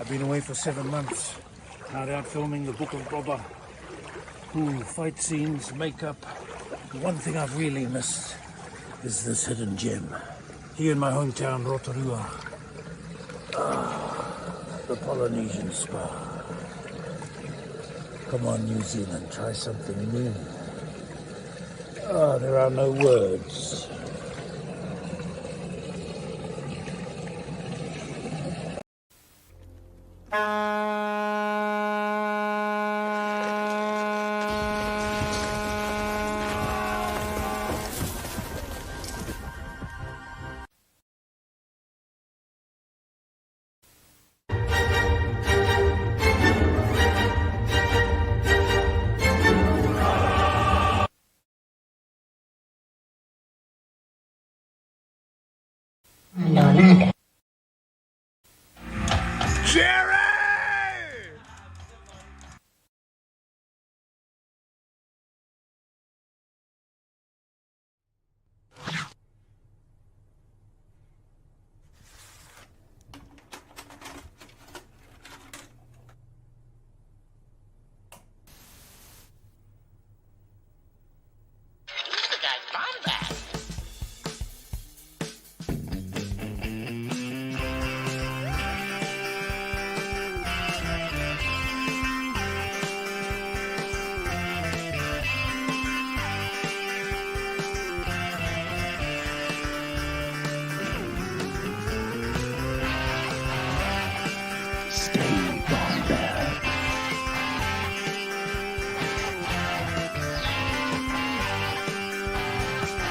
I've been away for 7 months. Hard out filming the Book of Boba. Ooh, fight scenes, makeup. The one thing I've really missed is this hidden gem. Here in my hometown, Rotorua. The Polynesian spa. Come on, New Zealand, try something new. There are no words. Gerry!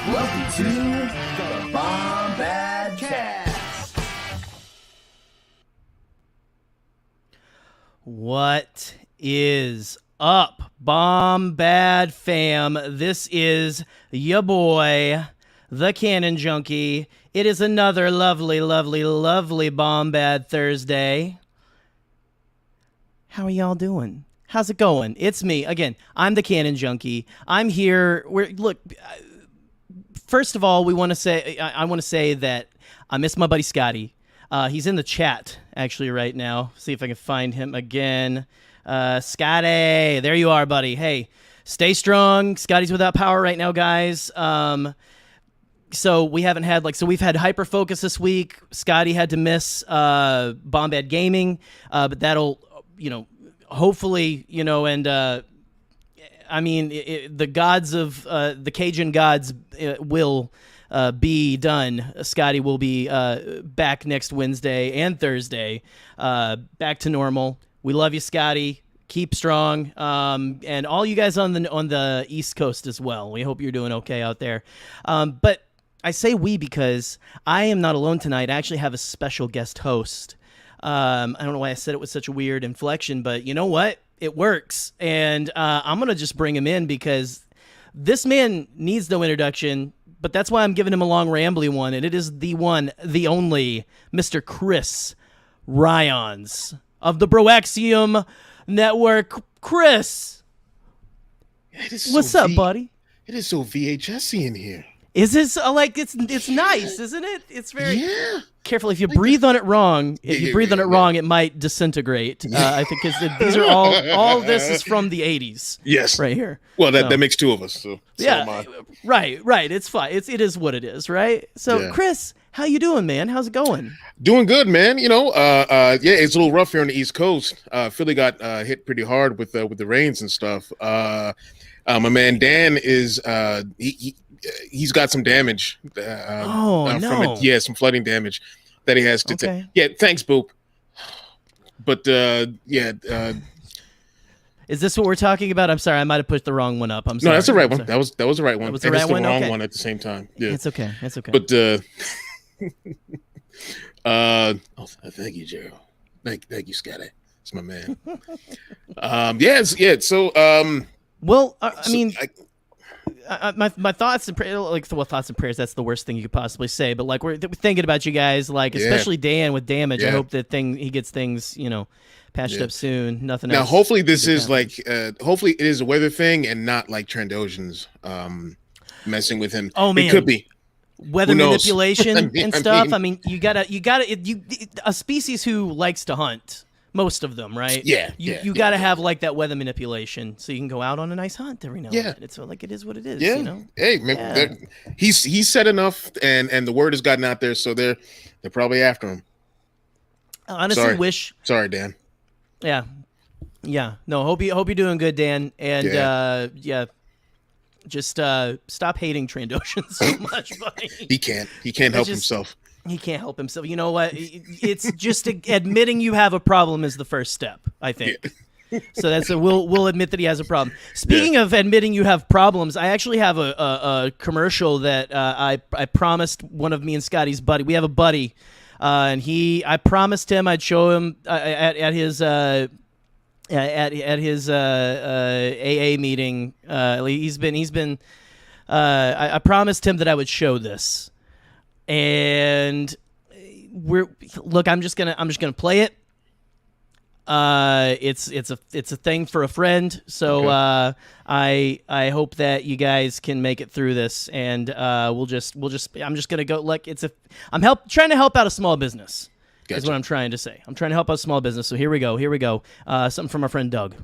Welcome to the Bombad Cast. What is up, Bombad fam? This is ya boy, the Cannon Junkie. It is another lovely, lovely, lovely Bombad Thursday. How are y'all doing? How's it going? It's me again. I'm the Cannon Junkie. I'm here. First of all, I want to say that I miss my buddy Scotty. He's in the chat actually right now. See if I can find him again. Scotty, there you are, buddy. Hey, stay strong. Scotty's without power right now, guys. So we haven't had we've had Hyper Focus this week. Scotty had to miss Bombad Gaming, but that'll hopefully and. The gods of the Cajun gods will be done. Scotty will be back next Wednesday and Thursday, back to normal. We love you, Scotty. Keep strong, and all you guys on the East Coast as well. We hope you're doing okay out there. But I say we because I am not alone tonight. I actually have a special guest host. I don't know why I said it with such a weird inflection, but you know what? It works, and I'm going to just bring him in because this man needs no introduction, but that's why I'm giving him a long, rambly one, and it is the one, the only, Mr. Chris Ryons of the Broaxium Network. Chris, what's up, buddy? It is so VHS-y in here. Is this it's nice, isn't it? It's very careful. If you breathe on it wrong, it might disintegrate. I think because these are all this is from the 80s. Yes, right here. Well, that makes two of us. So yeah, right. It's fine. It is what it is, right? So, Chris, how you doing, man? How's it going? Doing good, man. It's a little rough here on the East Coast. Philly got hit pretty hard with the rains and stuff. My man Dan is he's got some damage from it. Yeah, some flooding damage that he has to take. Yeah, thanks, Boop. But is this what we're talking about? I'm sorry, I might have put the wrong one up. I'm sorry. No, that's the right one. That was the right one. That was the right one? Wrong one at the same time. Yeah, it's okay. But thank you, Gerald. Thank you, Scotty. It's my man. My thoughts and prayers, thoughts and prayers. That's the worst thing you could possibly say. But we're thinking about you guys, especially Dan with damage. I hope that he gets things, patched up soon. Nothing else. Now, hopefully this is hopefully it is a weather thing and not like Trandoshans messing with him. Oh man, it could be weather manipulation and stuff. You gotta a species who likes to hunt Most of them, right? Yeah, You got to have like that weather manipulation, so you can go out on a nice hunt every now and then. It's like it is what it is. Yeah. You know? Hey, man, he's said enough, and the word has gotten out there, so they're probably after him. I honestly wish. Sorry, Dan. Yeah. No, hope you're doing good, Dan. And just stop hating Trandoshans so much, buddy. He can't help himself. He can't help himself. You know what? It's just admitting you have a problem is the first step, I think. Yeah. So we'll admit that he has a problem. Speaking of admitting you have problems, I actually have a commercial that I promised one of me and Scotty's buddy. We have a buddy, and I promised him I'd show him at his AA meeting. I promised him that I would show this. And I'm just gonna play it. It's a thing for a friend. So okay. I hope that you guys can make it through this, and I'm just gonna go like I'm trying to help out a small business. Gotcha. Is what I'm trying to say. I'm trying to help out a small business. So here we go. Something from our friend Doug.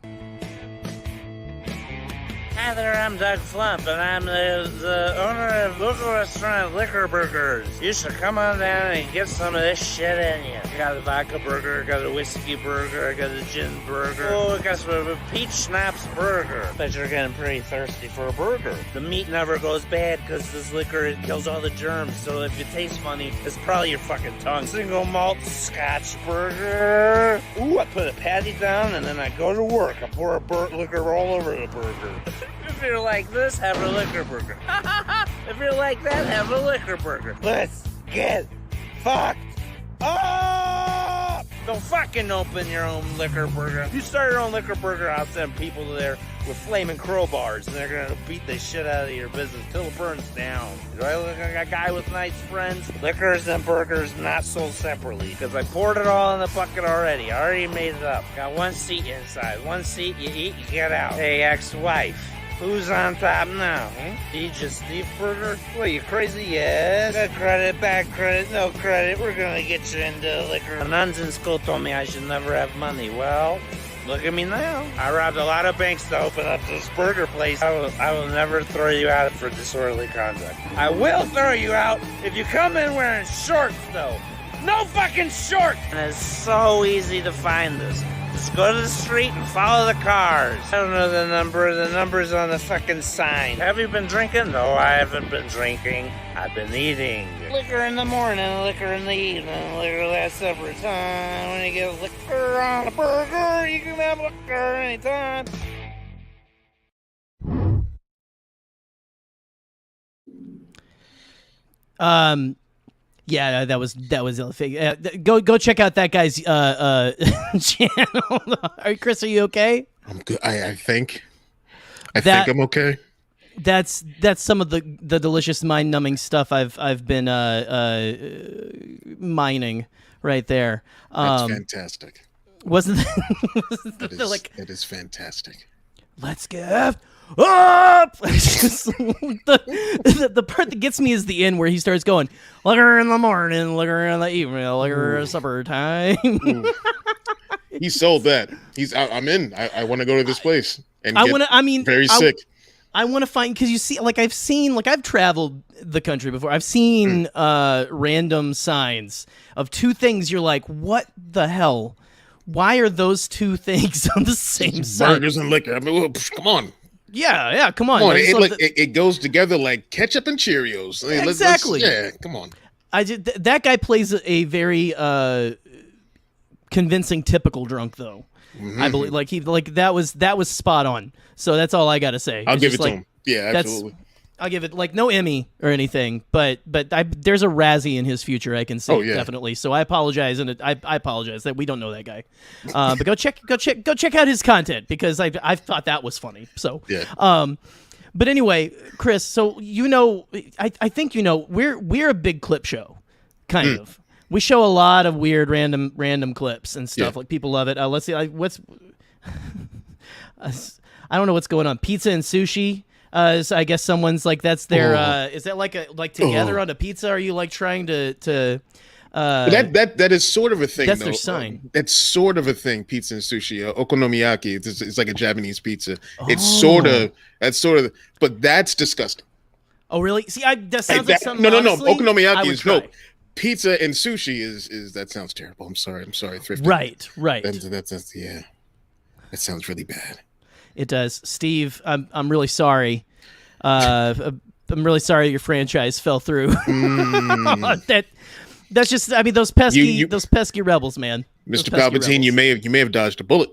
Hi there, I'm Doug Flump, and I'm the owner of local restaurant Liquor Burgers. You should come on down and get some of this shit in you. I got a vodka burger, I got a whiskey burger, I got a gin burger. Oh, I got a peach schnapps burger. Bet you're getting pretty thirsty for a burger. The meat never goes bad because this liquor kills all the germs, so if it tastes funny, it's probably your fucking tongue. Single malt Scotch burger. Ooh, I put a patty down and then I go to work. I pour a liquor all over the burger. If you're like this, have a liquor burger. If you're like that, have a liquor burger. Let's get fucked up! Don't fucking open your own liquor burger. If you start your own liquor burger, I'll send people there with flaming crowbars, and they're gonna beat the shit out of your business till it burns down. Do I look like a guy with nice friends? Liquors and burgers not sold separately, because I poured it all in the bucket already. I already made it up. Got one seat inside. One seat, you eat, you get out. Hey, ex-wife. Who's on top now? You just Steve Burger? What, you crazy? Yes. Good credit, bad credit, no credit. We're gonna get you into liquor. The nuns in school told me I should never have money. Well, look at me now. I robbed a lot of banks to open up this burger place. I will never throw you out for disorderly conduct. I will throw you out if you come in wearing shorts, though. No fucking shorts! And it's so easy to find this. Just go to the street and follow the cars. I don't know the number. The number's on the fucking sign. Have you been drinking? No, I haven't been drinking. I've been eating. Liquor in the morning, liquor in the evening, liquor last supper time. When you get liquor on a burger, you can have liquor anytime. Yeah, that was the thing. Go check out that guy's channel. Chris, are you okay? I'm good. I think I'm okay. That's some of the delicious mind-numbing stuff I've been mining right there. That's fantastic. Wasn't that? It is fantastic. Let's get up! the part that gets me is the end where he starts going, liquor in the morning, liquor in the evening, liquor at supper time. He sold that. I'm in. I want to go to this place and very sick. I want to find, because you see, I've traveled the country before. I've seen random signs of two things. You're like, what the hell? Why are those two things on the same sign? Burgers and liquor. I mean, come on. Yeah, come on. It goes together like ketchup and Cheerios. Exactly. Come on. That guy plays a very convincing typical drunk, though. Mm-hmm. I believe that was spot on. So that's all I got to say. I'll give it to him. Yeah, absolutely. I'll give it no Emmy or anything, but there's a Razzie in his future I can see definitely. So I apologize, and I apologize that we don't know that guy. But go check out his content, because I thought that was funny. So yeah. But anyway, Chris, so I think we're a big clip show, kind of. We show a lot of weird random clips and stuff. Like, people love it. Let's see, what's I don't know what's going on. Pizza and sushi. So I guess someone's like, that's their. Is that like together on a pizza? Are you like trying to That is sort of a thing. That's though. their sign. That's sort of a thing. Pizza and sushi, okonomiyaki. It's like a Japanese pizza. It's sort of but that's disgusting. Oh, really? See, that sounds like something. No. honestly, I Okonomiyaki would is try. no. Pizza and sushi is that sounds terrible. I'm sorry, thrifty. Right. That's yeah. That sounds really bad. It does, Steve. I'm really sorry. I'm really sorry your franchise fell through. That's just. I mean, those pesky rebels, man. Mr. Palpatine, you may have dodged a bullet.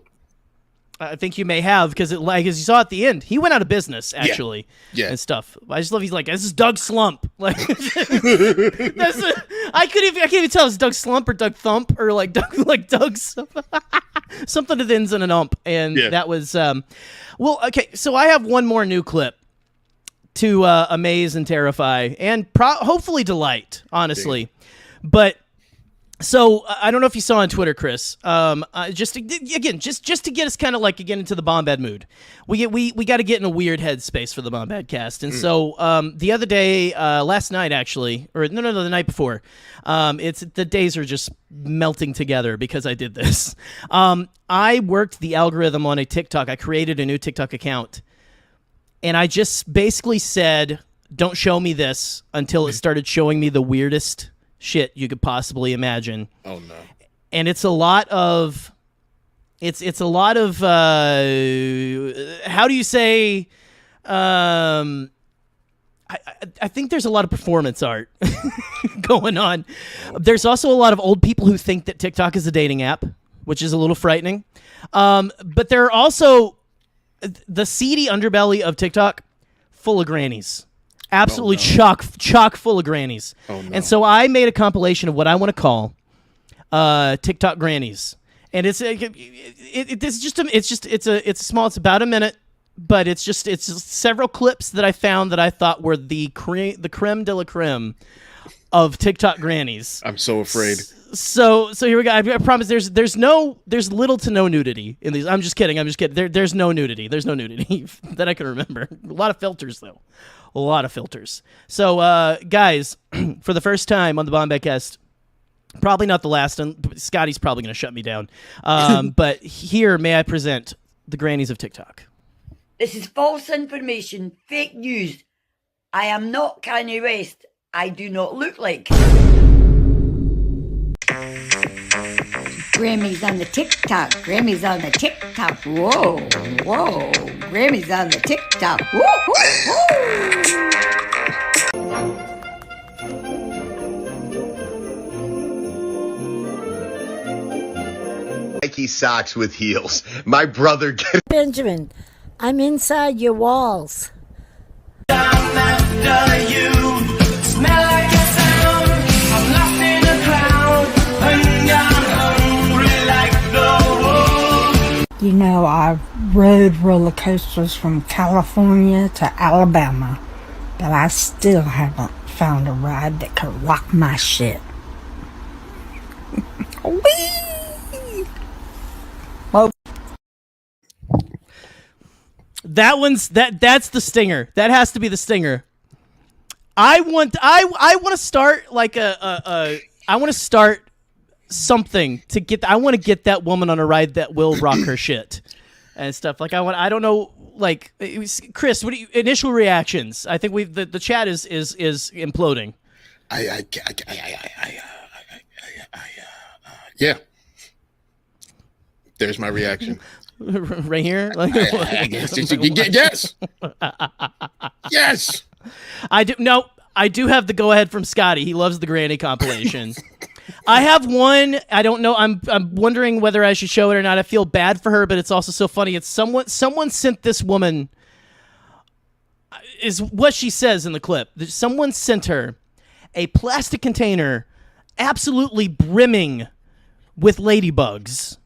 I think you may have, because as you saw at the end, he went out of business actually, and stuff. I just love he's like, this is Doug Slump. Like, I can't even tell if it's Doug Slump or Doug Thump or like Doug something that ends in an ump, and that was well, okay. So I have one more new clip to amaze and terrify and hopefully delight, honestly, but. So I don't know if you saw on Twitter, Chris. Just to get us kind of like again into the Bombad mood. We got to get in a weird headspace for the Bombad cast. And so the other day, last night actually, or no, the night before. The days are just melting together because I did this. I worked the algorithm on a TikTok. I created a new TikTok account, and I just basically said, "Don't show me this," until it started showing me the weirdest shit you could possibly imagine. Oh no. And it's a lot of how do you say I think there's a lot of performance art going on. There's also a lot of old people who think that TikTok is a dating app, which is a little frightening. But there are also the seedy underbelly of TikTok full of grannies. Absolutely chock full of grannies. Oh, no. And so I made a compilation of what I want to call TikTok grannies. And it's small, it's about a minute, but it's just several clips that I found that I thought were the creme de la creme of TikTok grannies. I'm so afraid. So here we go. I promise there's little to no nudity in these. I'm just kidding. There's no nudity. There's no nudity that I can remember. A lot of filters though. A lot of filters. So, guys, for the first time on the Bombadcast, probably not the last, and Scotty's probably going to shut me down. But here, may I present the grannies of TikTok. This is false information, fake news. I am not Kanye West. I do not look like. Grammys on the TikTok. Grammys on the TikTok. Whoa. Grammys on the TikTok. Nike socks with heels. My brother Benjamin, I'm inside your walls. You know, I've rode roller coasters from California to Alabama, but I still haven't found a ride that could rock my shit. Whee! Well, that's the stinger. That has to be the stinger. I want to start like I want to start something to get. I want to get that woman on a ride that will rock her shit and stuff. Like I don't know. Like Chris, what do you, initial reactions? I think the chat is imploding. Yeah. There's my reaction. Right here. Like, yes. Yes. I do. No, I do have the go ahead from Scotty. He loves the granny compilation. I have one. I don't know. I'm wondering whether I should show it or not. I feel bad for her, but it's also so funny. It's someone sent this woman, is what she says in the clip. Someone sent her a plastic container absolutely brimming with ladybugs.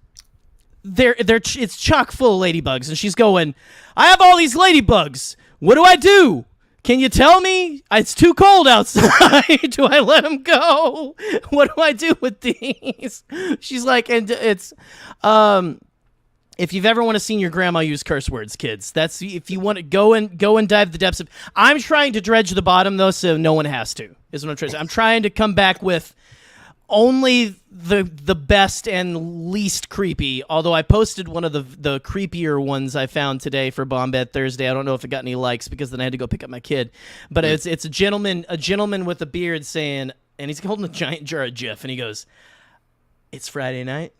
It's chock full of ladybugs, and she's going, I have all these ladybugs. What do I do? Can you tell me? It's too cold outside. Do I let them go? What do I do with these? She's like, and it's, if you've ever want to seen your grandma use curse words, kids, that's, if you want to go and dive the depths of, I'm trying to dredge the bottom though, so no one has to, is what I'm trying to say. I'm trying to come back with only the best and least creepy. Although I posted one of the creepier ones I found today for Bomb Bed Thursday. I don't know if it got any likes because then I had to go pick up my kid. But it's a gentleman with a beard saying, and he's holding a giant jar of Jif, and he goes, "It's Friday night.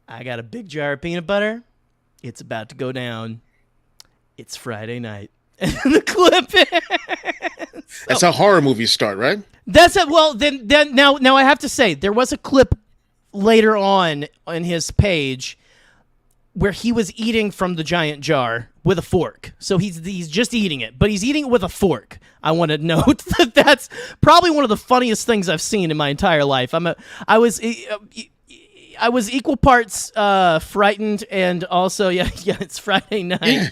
I got a big jar of peanut butter. It's about to go down. It's Friday night." And the clip ends. That's how horror movies start, right? That's it. Well, then now I have to say there was a clip later on his page where he was eating from the giant jar with a fork. So he's just eating it, but he's eating it with a fork. I want to note that that's probably one of the funniest things I've seen in my entire life. I was equal parts frightened and also yeah, it's Friday night.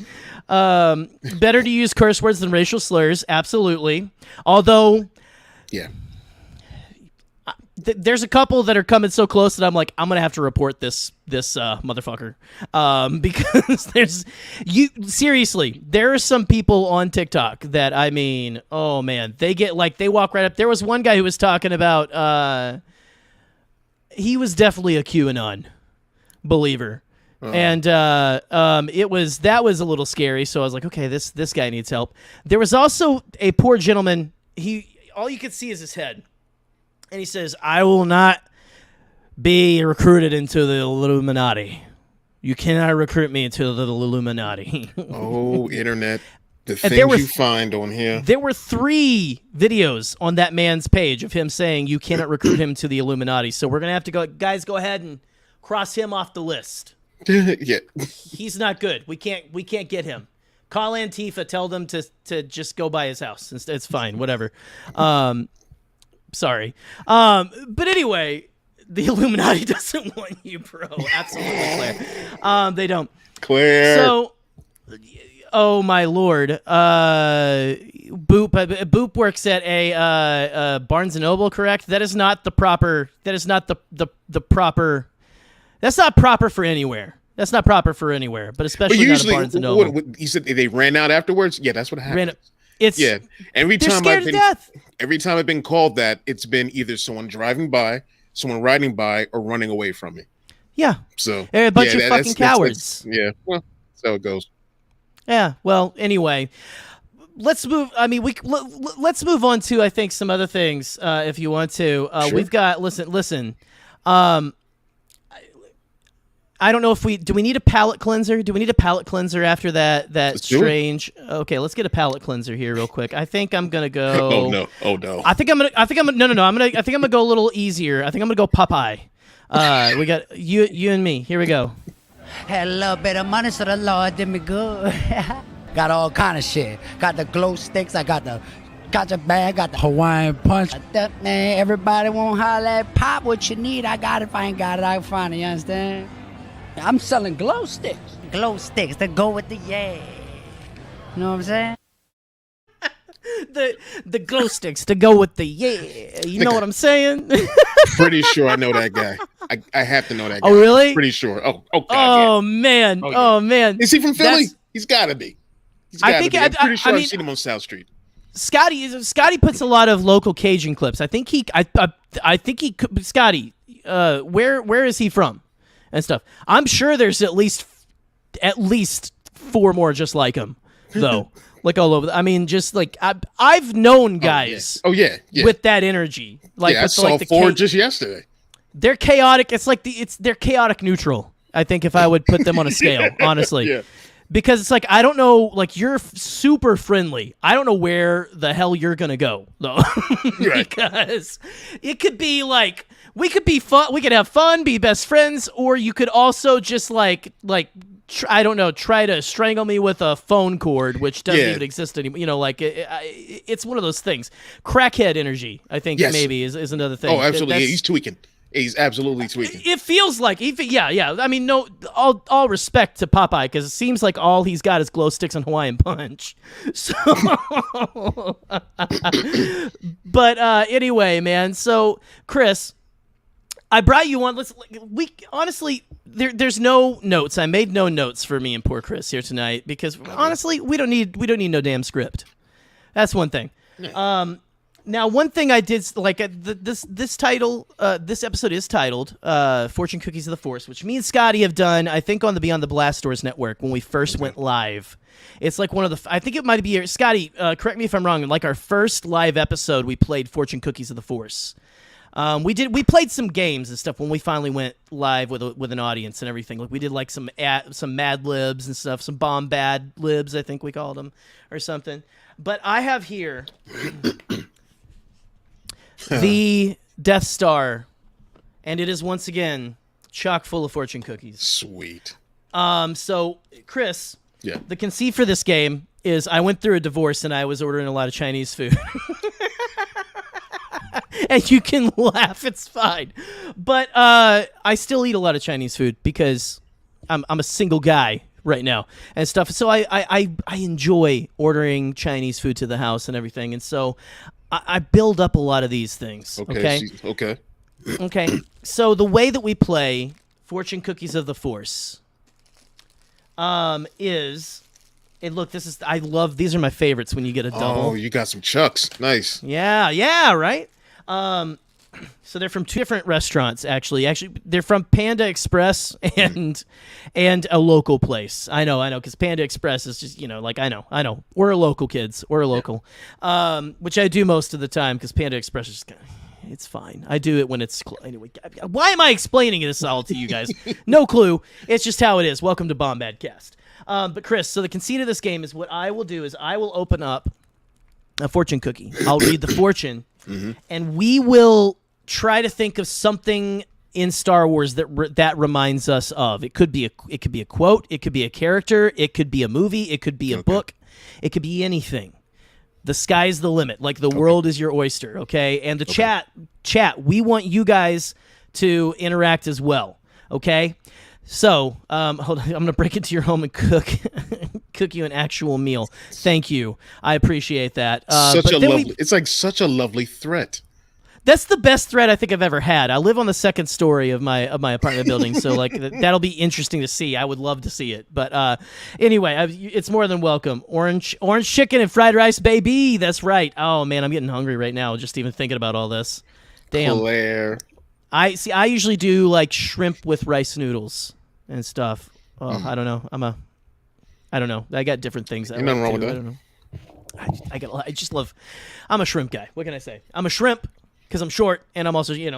Better to use curse words than racial slurs, absolutely. Although, yeah, there's a couple that are coming so close that I'm like, I'm gonna have to report this motherfucker, because seriously, there are some people on TikTok that I mean, oh man, they walk right up. There was one guy who was talking about, he was definitely a QAnon believer. And that was a little scary, so I was like, okay, this guy needs help. There was also a poor gentleman. All you could see is his head, and he says, "I will not be recruited into the Illuminati. You cannot recruit me into the Illuminati." Oh, internet, the things you find on here. There were 3 videos on that man's page of him saying you cannot recruit him to the Illuminati. So we're gonna have to go ahead and cross him off the list. Yeah, he's not good. We can't get him. Call Antifa. Tell them to just go by his house. It's fine. Whatever. Sorry. But anyway, the Illuminati doesn't want you, bro. Absolutely, Claire. They don't. Claire. So, oh my lord. Boop works at a Barnes and Noble. Correct. That is not the proper. That is not the proper. That's not proper for anywhere. That's not proper for anywhere, but especially but usually, not a Barnes and Noble. You said they ran out afterwards? Yeah, that's what happened. Every time I've been called that, it's been either someone driving by, someone riding by, or running away from me. Yeah. So they're a bunch of fucking cowards. Yeah. Well, that's how it goes. Yeah. Well, anyway, let's move. I mean, let's move on to I think some other things if you want to. Sure. We've got listen. I don't know if we need a palate cleanser. Do we need a palate cleanser after that strange? Okay, let's get a palate cleanser here real quick. I think I'm gonna go. Oh no. I think I'm gonna. No. I think I'm gonna go a little easier. I think I'm gonna go Popeye. We got you and me. Here we go. Had a little bit of money, so the Lord did me good. Got all kind of shit. Got the glow sticks. I got the gotcha bag. Got the Hawaiian punch. Man, everybody won't holler at Pop. What you need, I got it. If I ain't got it, I can find it. You understand? I'm selling glow sticks. Glow sticks that go with the yeah. You know what I'm saying? the glow sticks to go with the yeah. You know what I'm saying? Pretty sure I know that guy. I have to know that guy. Oh, really? Pretty sure. Oh, God, oh man. Oh man. Is he from Philly? He's got to be. I'm pretty sure I've seen him on South Street. Scotty puts a lot of local Cajun clips. I think he could. Scotty, where is he from? And stuff. I'm sure there's at least 4 more just like him, though. Like all over. I mean, just like I've known guys. Oh yeah. With that energy. Like I saw 4 just yesterday. They're chaotic. It's like they're chaotic neutral. I think if I would put them on a scale, honestly. Yeah. Because it's like I don't know. Like you're super friendly. I don't know where the hell you're gonna go though. Because it could be like. We could be fun. We could have fun, be best friends, or you could also just I don't know, try to strangle me with a phone cord, which doesn't even exist anymore. You know, it's one of those things. Crackhead energy, I think maybe is another thing. Oh, absolutely. He's tweaking. He's absolutely tweaking. It feels like, yeah. I mean, no, all respect to Popeye, because it seems like all he's got is glow sticks and Hawaiian punch. So, but anyway, man. So, Chris. I brought you on. Honestly, there's no notes. I made no notes for me and poor Chris here tonight because honestly, we don't need no damn script. That's one thing. Yeah. Now, one thing I did like this title, this episode is titled "Fortune Cookies of the Force," which me and Scotty have done. I think on the Beyond the Blast Doors network when we first went live. It's like one of the. I think it might be Scotty. Correct me if I'm wrong. Like our first live episode, we played "Fortune Cookies of the Force." We played some games and stuff when we finally went live with an audience and everything. Like we did like some Mad Libs and stuff, some Bomb Bad Libs, I think we called them, or something. But I have here the Death Star, and it is once again chock full of fortune cookies. Sweet. So Chris, the conceit for this game is I went through a divorce and I was ordering a lot of Chinese food. And you can laugh, it's fine. But I still eat a lot of Chinese food because I'm a single guy right now and stuff. So I enjoy ordering Chinese food to the house and everything. And so I build up a lot of these things. Okay. Okay. So the way that we play Fortune Cookies of the Force is, and look, I love, these are my favorites when you get a double. Oh, you got some chucks. Nice. Yeah, right? So they're from two different restaurants, actually. Actually, they're from Panda Express and a local place. I know, because Panda Express is just, I know. We're local kids. We're local, which I do most of the time because Panda Express is just it's fine. I do it when it's anyway. Why am I explaining this all to you guys? No clue. It's just how it is. Welcome to Bomb Badcast. But Chris, so the conceit of this game is what I will do is I will open up a fortune cookie. I'll read the fortune, and we will try to think of something in Star Wars that reminds us of. It could be a quote, it could be a character, it could be a movie, it could be a book, it could be anything. The sky's the limit. Like the world is your oyster, okay? And the chat, we want you guys to interact as well, okay? So, hold on, I'm going to break into your home and cook you an actual meal. Thank you. I appreciate that. It's like such a lovely threat. That's the best threat I think I've ever had. I live on the second story of my apartment building, so like that'll be interesting to see. I would love to see it. But anyway, it's more than welcome. Orange chicken and fried rice, baby. That's right. Oh man, I'm getting hungry right now just even thinking about all this. Damn. Claire. I usually do like shrimp with rice noodles and stuff. Oh, I don't know. I don't know. I got different things. Ain't nothing wrong with that. I don't know. I just love. I'm a shrimp guy. What can I say? I'm a shrimp because I'm short, and I'm also you're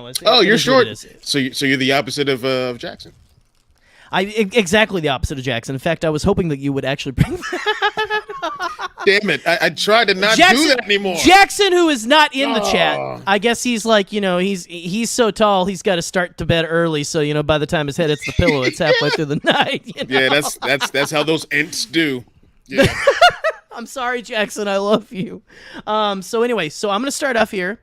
short. So you're the opposite of Jackson. Exactly the opposite of Jackson. In fact, I was hoping that you would actually bring that up. Damn it! I tried to not do that anymore. Jackson, who is not in the chat, I guess he's like, he's so tall, he's got to start to bed early. So by the time his head hits the pillow, it's halfway through the night. Yeah, that's how those ants do. Yeah. I'm sorry, Jackson. I love you. So anyway, I'm gonna start off here.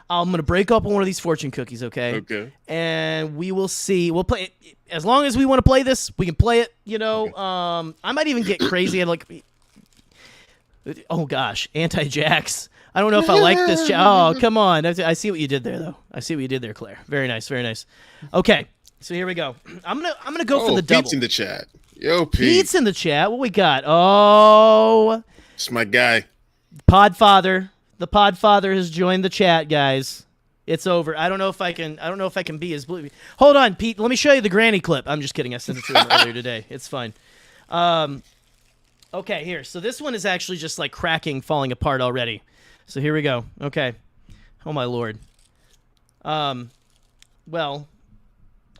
I'm going to break open one of these fortune cookies, okay? Okay. And we will see. We'll play it. As long as we want to play this, we can play it, Okay. I might even get crazy and oh gosh, anti-Jax. I don't know if I like this. Oh, come on. I see what you did there, though. I see what you did there, Claire. Very nice, very nice. Okay, so here we go. I'm gonna go for the double. Pete's in the chat. Yo, Pete. Pete's in the chat. What we got? Oh. It's my guy. Podfather. The Podfather has joined the chat, guys. It's over. I don't know if I can be as blue. Hold on, Pete. Let me show you the granny clip. I'm just kidding. I sent it to him earlier today. It's fine. Okay, here. So this one is actually just like cracking, falling apart already. So here we go. Okay. Oh my lord. Well, are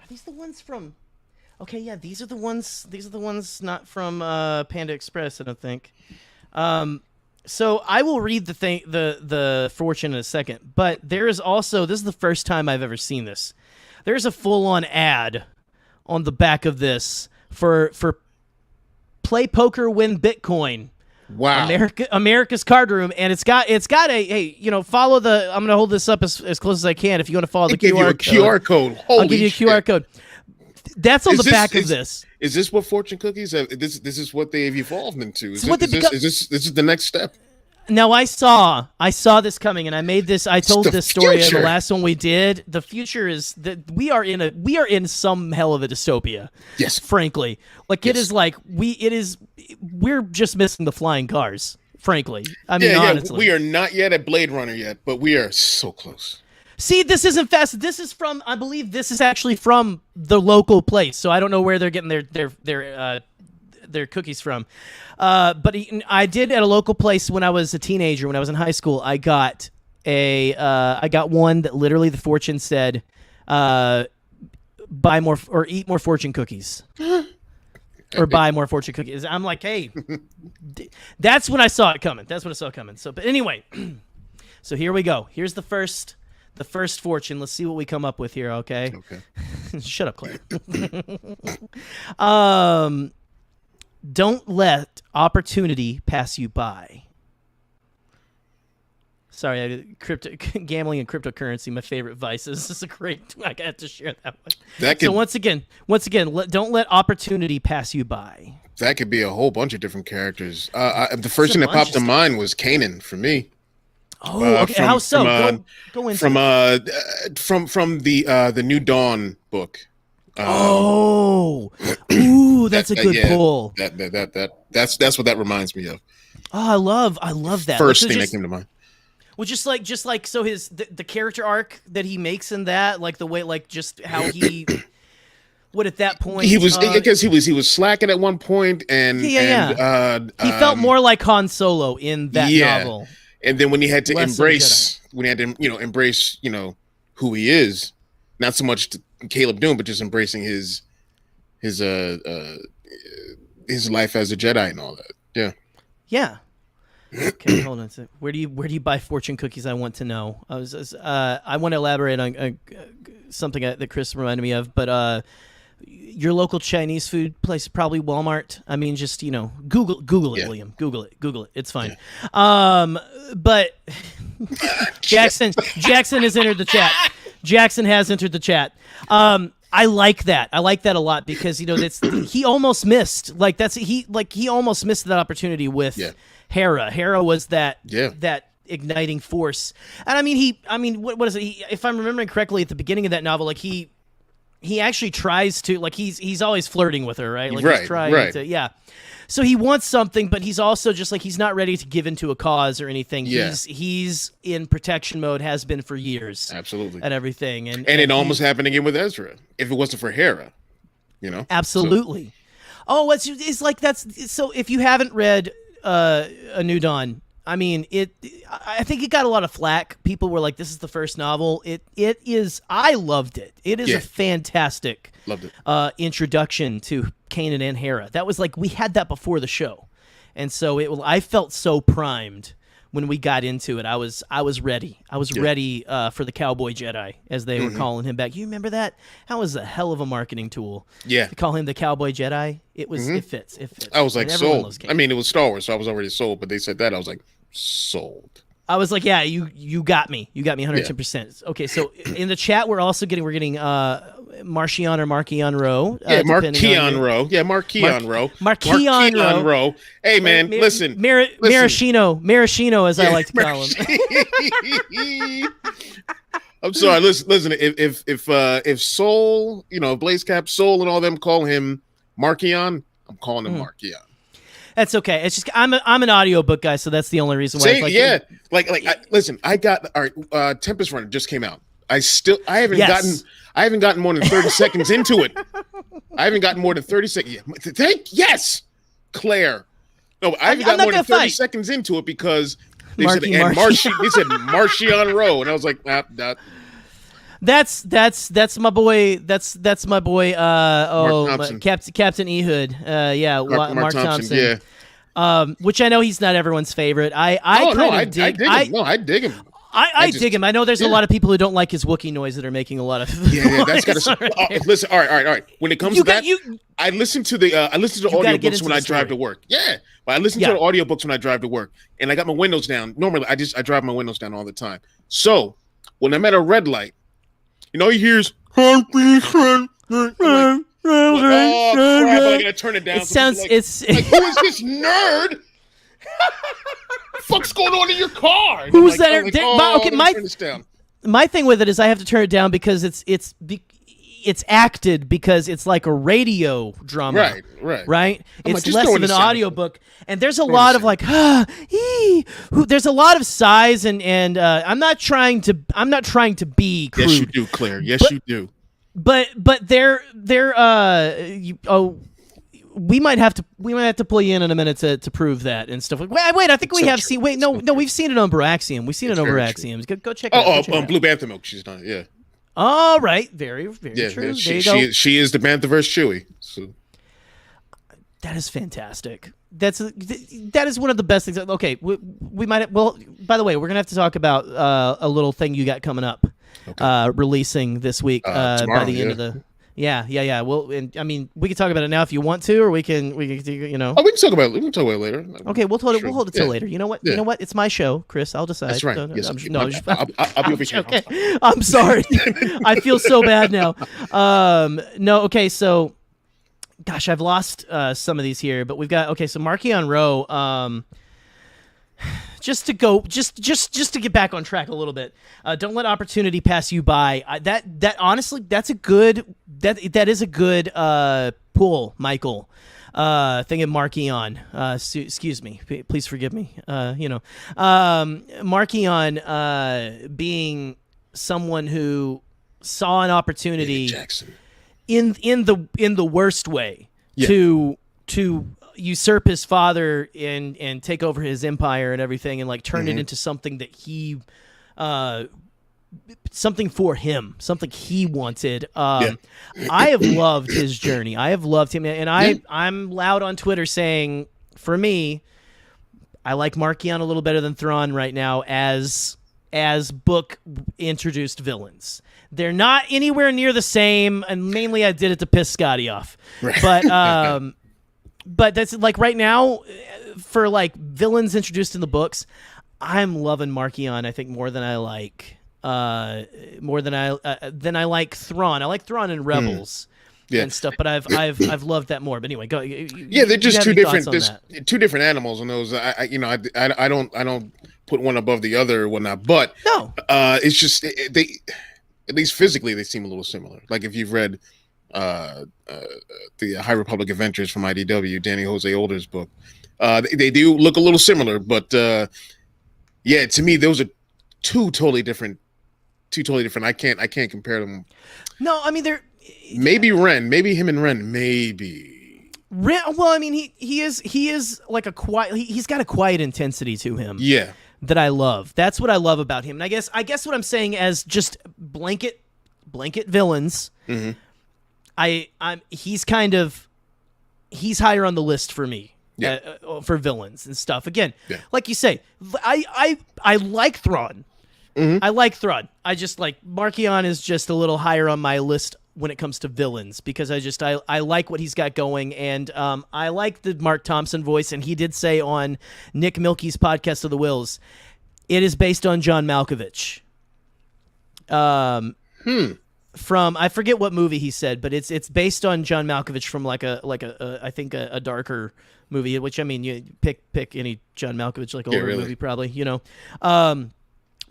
these the ones from? Okay, yeah. These are the ones. These are the ones not from Panda Express. I don't think. So I will read the fortune in a second, but there is also, this is the first time I've ever seen this. There's a full-on ad on the back of this for Play Poker, Win Bitcoin. Wow. America's Card Room, and it's got a hey, follow the. I'm gonna hold this up as close as I can. If you want to follow the QR code. I'll give you a QR code. That's on the back of this. Is this what fortune cookies have? This is what they've evolved into. Is this the next step? Now I saw this coming, and I made this. I told this story in the last one we did. The future is that we are in some hell of a dystopia. Yes, frankly, we're just missing the flying cars. frankly. I mean, honestly. We are not yet at Blade Runner yet, but we are so close. See, this isn't fast. This is from, I believe this is actually from the local place, so I don't know where they're getting their cookies from. But I did at a local place when I was a teenager, when I was in high school. I got one that literally the Fourtune said, buy more or eat more Fourtune cookies. Or buy more Fourtune cookies. I'm like, hey, that's when I saw it coming. So, but anyway, so here we go. Here's the first Fourtune. Let's see what we come up with here. Okay. Shut up, Claire. Don't let opportunity pass you by. Sorry, gambling and cryptocurrency, my favorite vices. This is a great. I got to share that one. So once again, don't let opportunity pass you by. That could be a whole bunch of different characters. The first thing that popped to mind was Kanan for me. Oh, okay. How so? Go into from the New Dawn book. Ooh, that's a good pull. That's what that reminds me of. Oh, I love that. First thing that came to mind. Well, just like so the character arc that he makes in that, like the way, like just how he would at that point he was because he was slacking at one point and he felt more like Han Solo in that novel. And then when he had to embrace who he is, not so much Caleb Doom, but just embracing his life as a Jedi and all that. Yeah. Yeah. Okay, hold on. So where do you buy Fourtune cookies? I want to know. I want to elaborate on something that Chris reminded me of, but your local Chinese food place, probably Walmart. I mean, just Google it, William. Google it. It's fine. Yeah. But Jackson has entered the chat. Jackson has entered the chat. I like that. I like that a lot because he almost missed. He almost missed that opportunity with Hera. Hera was that igniting force. And I mean what is it? If I'm remembering correctly, at the beginning of that novel, like he actually tries to, like he's always flirting with her, right? Like he's trying to, So he wants something, but he's also just like he's not ready to give into a cause or anything. Yeah. He's in protection mode, has been for years. Absolutely. And everything. And it almost happened again with Ezra. If it wasn't for Hera, Absolutely. So. It's like that's so. If you haven't read A New Dawn, I mean I think it got a lot of flack. People were like, "This is the first novel." It is. I loved it. It is a fantastic. Loved it. Introduction to Kanan and Hera. That was like we had that before the show, and so I felt so primed when we got into it. I was ready. I was ready for the Cowboy Jedi, as they were calling him back. You remember that? That was a hell of a marketing tool. Yeah, to call him the Cowboy Jedi. It was. It fits. I was like sold. I mean, it was Star Wars, so I was already sold. But they said that I was like sold. I was like, yeah, you got me. You got me 110%. Okay, so in the chat, we're getting Marcion or Marquion Rowe. Marquion Rowe. Yeah, Marquion Rowe. Marquion Rowe. Hey, man, listen. Maraschino, as I like to call him. I'm sorry. Listen. If Soul, Blaze Cap, Soul, and all them call him Marquion, I'm calling him Marquion. That's okay. It's just I'm an audiobook guy, so that's the only reason why. Listen, I got Tempest Runner just came out. I haven't gotten more than 30 seconds into it. I haven't gotten more than 30 seconds. Yes, Claire. No, I haven't gotten more than 30 seconds into it because they said Marcion Rowe, and I was like, That's my boy. That's my boy. Captain Ehud. Mark Thompson. Yeah. Which I know he's not everyone's favorite. I dig him. I dig him. I dig him. I know there's a lot of people who don't like his Wookiee noise that are making a lot of. That's gotta. Listen, all right. When it comes to that, I listen to audiobooks when I drive to work. Yeah, but I listen to the audiobooks when I drive to work, and I got my windows down. Normally, I drive my windows down all the time. So when I'm at a red light. You hears. Oh crap! I gotta turn it down. It sounds. It's like, who is this nerd? What the fuck's going on in your car? Who's that? Okay, my thing with it is I have to turn it down because it it's acted because it's like a radio drama. Right? It's less of an audiobook. And there's a lot of like, there's a lot of sighs and I'm not trying to be crude. Yes, you do, Claire. Yes, you do. But we might have to pull you in a minute to prove that and stuff. Wait, I think we have seen. Wait, no, we've seen it on Broaxium. We've seen it on Broaxium. Go check it out. On Blue Bantha Milk, she's done it. Yeah. All right, very true. Yeah, there you go. She is the Banthaverse Chewie. So. That is fantastic. That is one of the best things. Okay, we might. Well, by the way, we're gonna have to talk about a little thing you got coming up, releasing this week tomorrow, by the end of the. Yeah. Well, and I mean, we can talk about it now if you want to, or we can, you know. Oh, we can talk about it later. Okay, we'll hold it till later. You know what? Yeah. You know what? It's my show, Chris. I'll decide. That's right. I'll be over here. Okay. I'm sorry. I feel so bad now. No. Okay. So, gosh, I've lost some of these here, but we've got so Markion Rowe. Just to get back on track a little bit. Don't let opportunity pass you by. That honestly, that is a good pull, Michael. Thing of Markion. Excuse me. Please forgive me. Markion being someone who saw an opportunity in the worst way to usurp his father and take over his empire and everything and like turn it into something that he something for him, something he wanted. I have loved his journey. I have loved him, and I'm loud on Twitter saying, for me, I like Markion a little better than Thrawn right now as book introduced villains. They're not anywhere near the same, and mainly I did it to piss Scotty off. Right. But that's like right now, for like villains introduced in the books, I'm loving Markion. I think more than I like Thrawn. I like Thrawn and Rebels and stuff, but I've loved that more. But anyway, go. They're just two different. There's two different animals on those. I don't put one above the other or whatnot. But no, it's just they, at least physically, they seem a little similar. Like if you've read the High Republic Adventures from IDW, Danny Jose Older's book. They do look a little similar, but to me, those are two totally different. I can't compare them. No, I mean they're maybe him and Ren, maybe. Ren, well, I mean he is like a quiet. He's got a quiet intensity to him. Yeah, that I love. That's what I love about him. And I guess what I'm saying as just blanket villains. Mm-hmm. He's higher on the list for me for villains and stuff. Again, like you say, I like Thrawn. Mm-hmm. I like Thrawn. I just like Markion is just a little higher on my list when it comes to villains because I like what he's got going, and I like the Mark Thompson voice, and he did say on Nick Milky's podcast of the Wills, it is based on John Malkovich. From I forget what movie he said, but it's based on John Malkovich from like a I think a darker movie. Which I mean, you pick any John Malkovich like older movie probably, you know.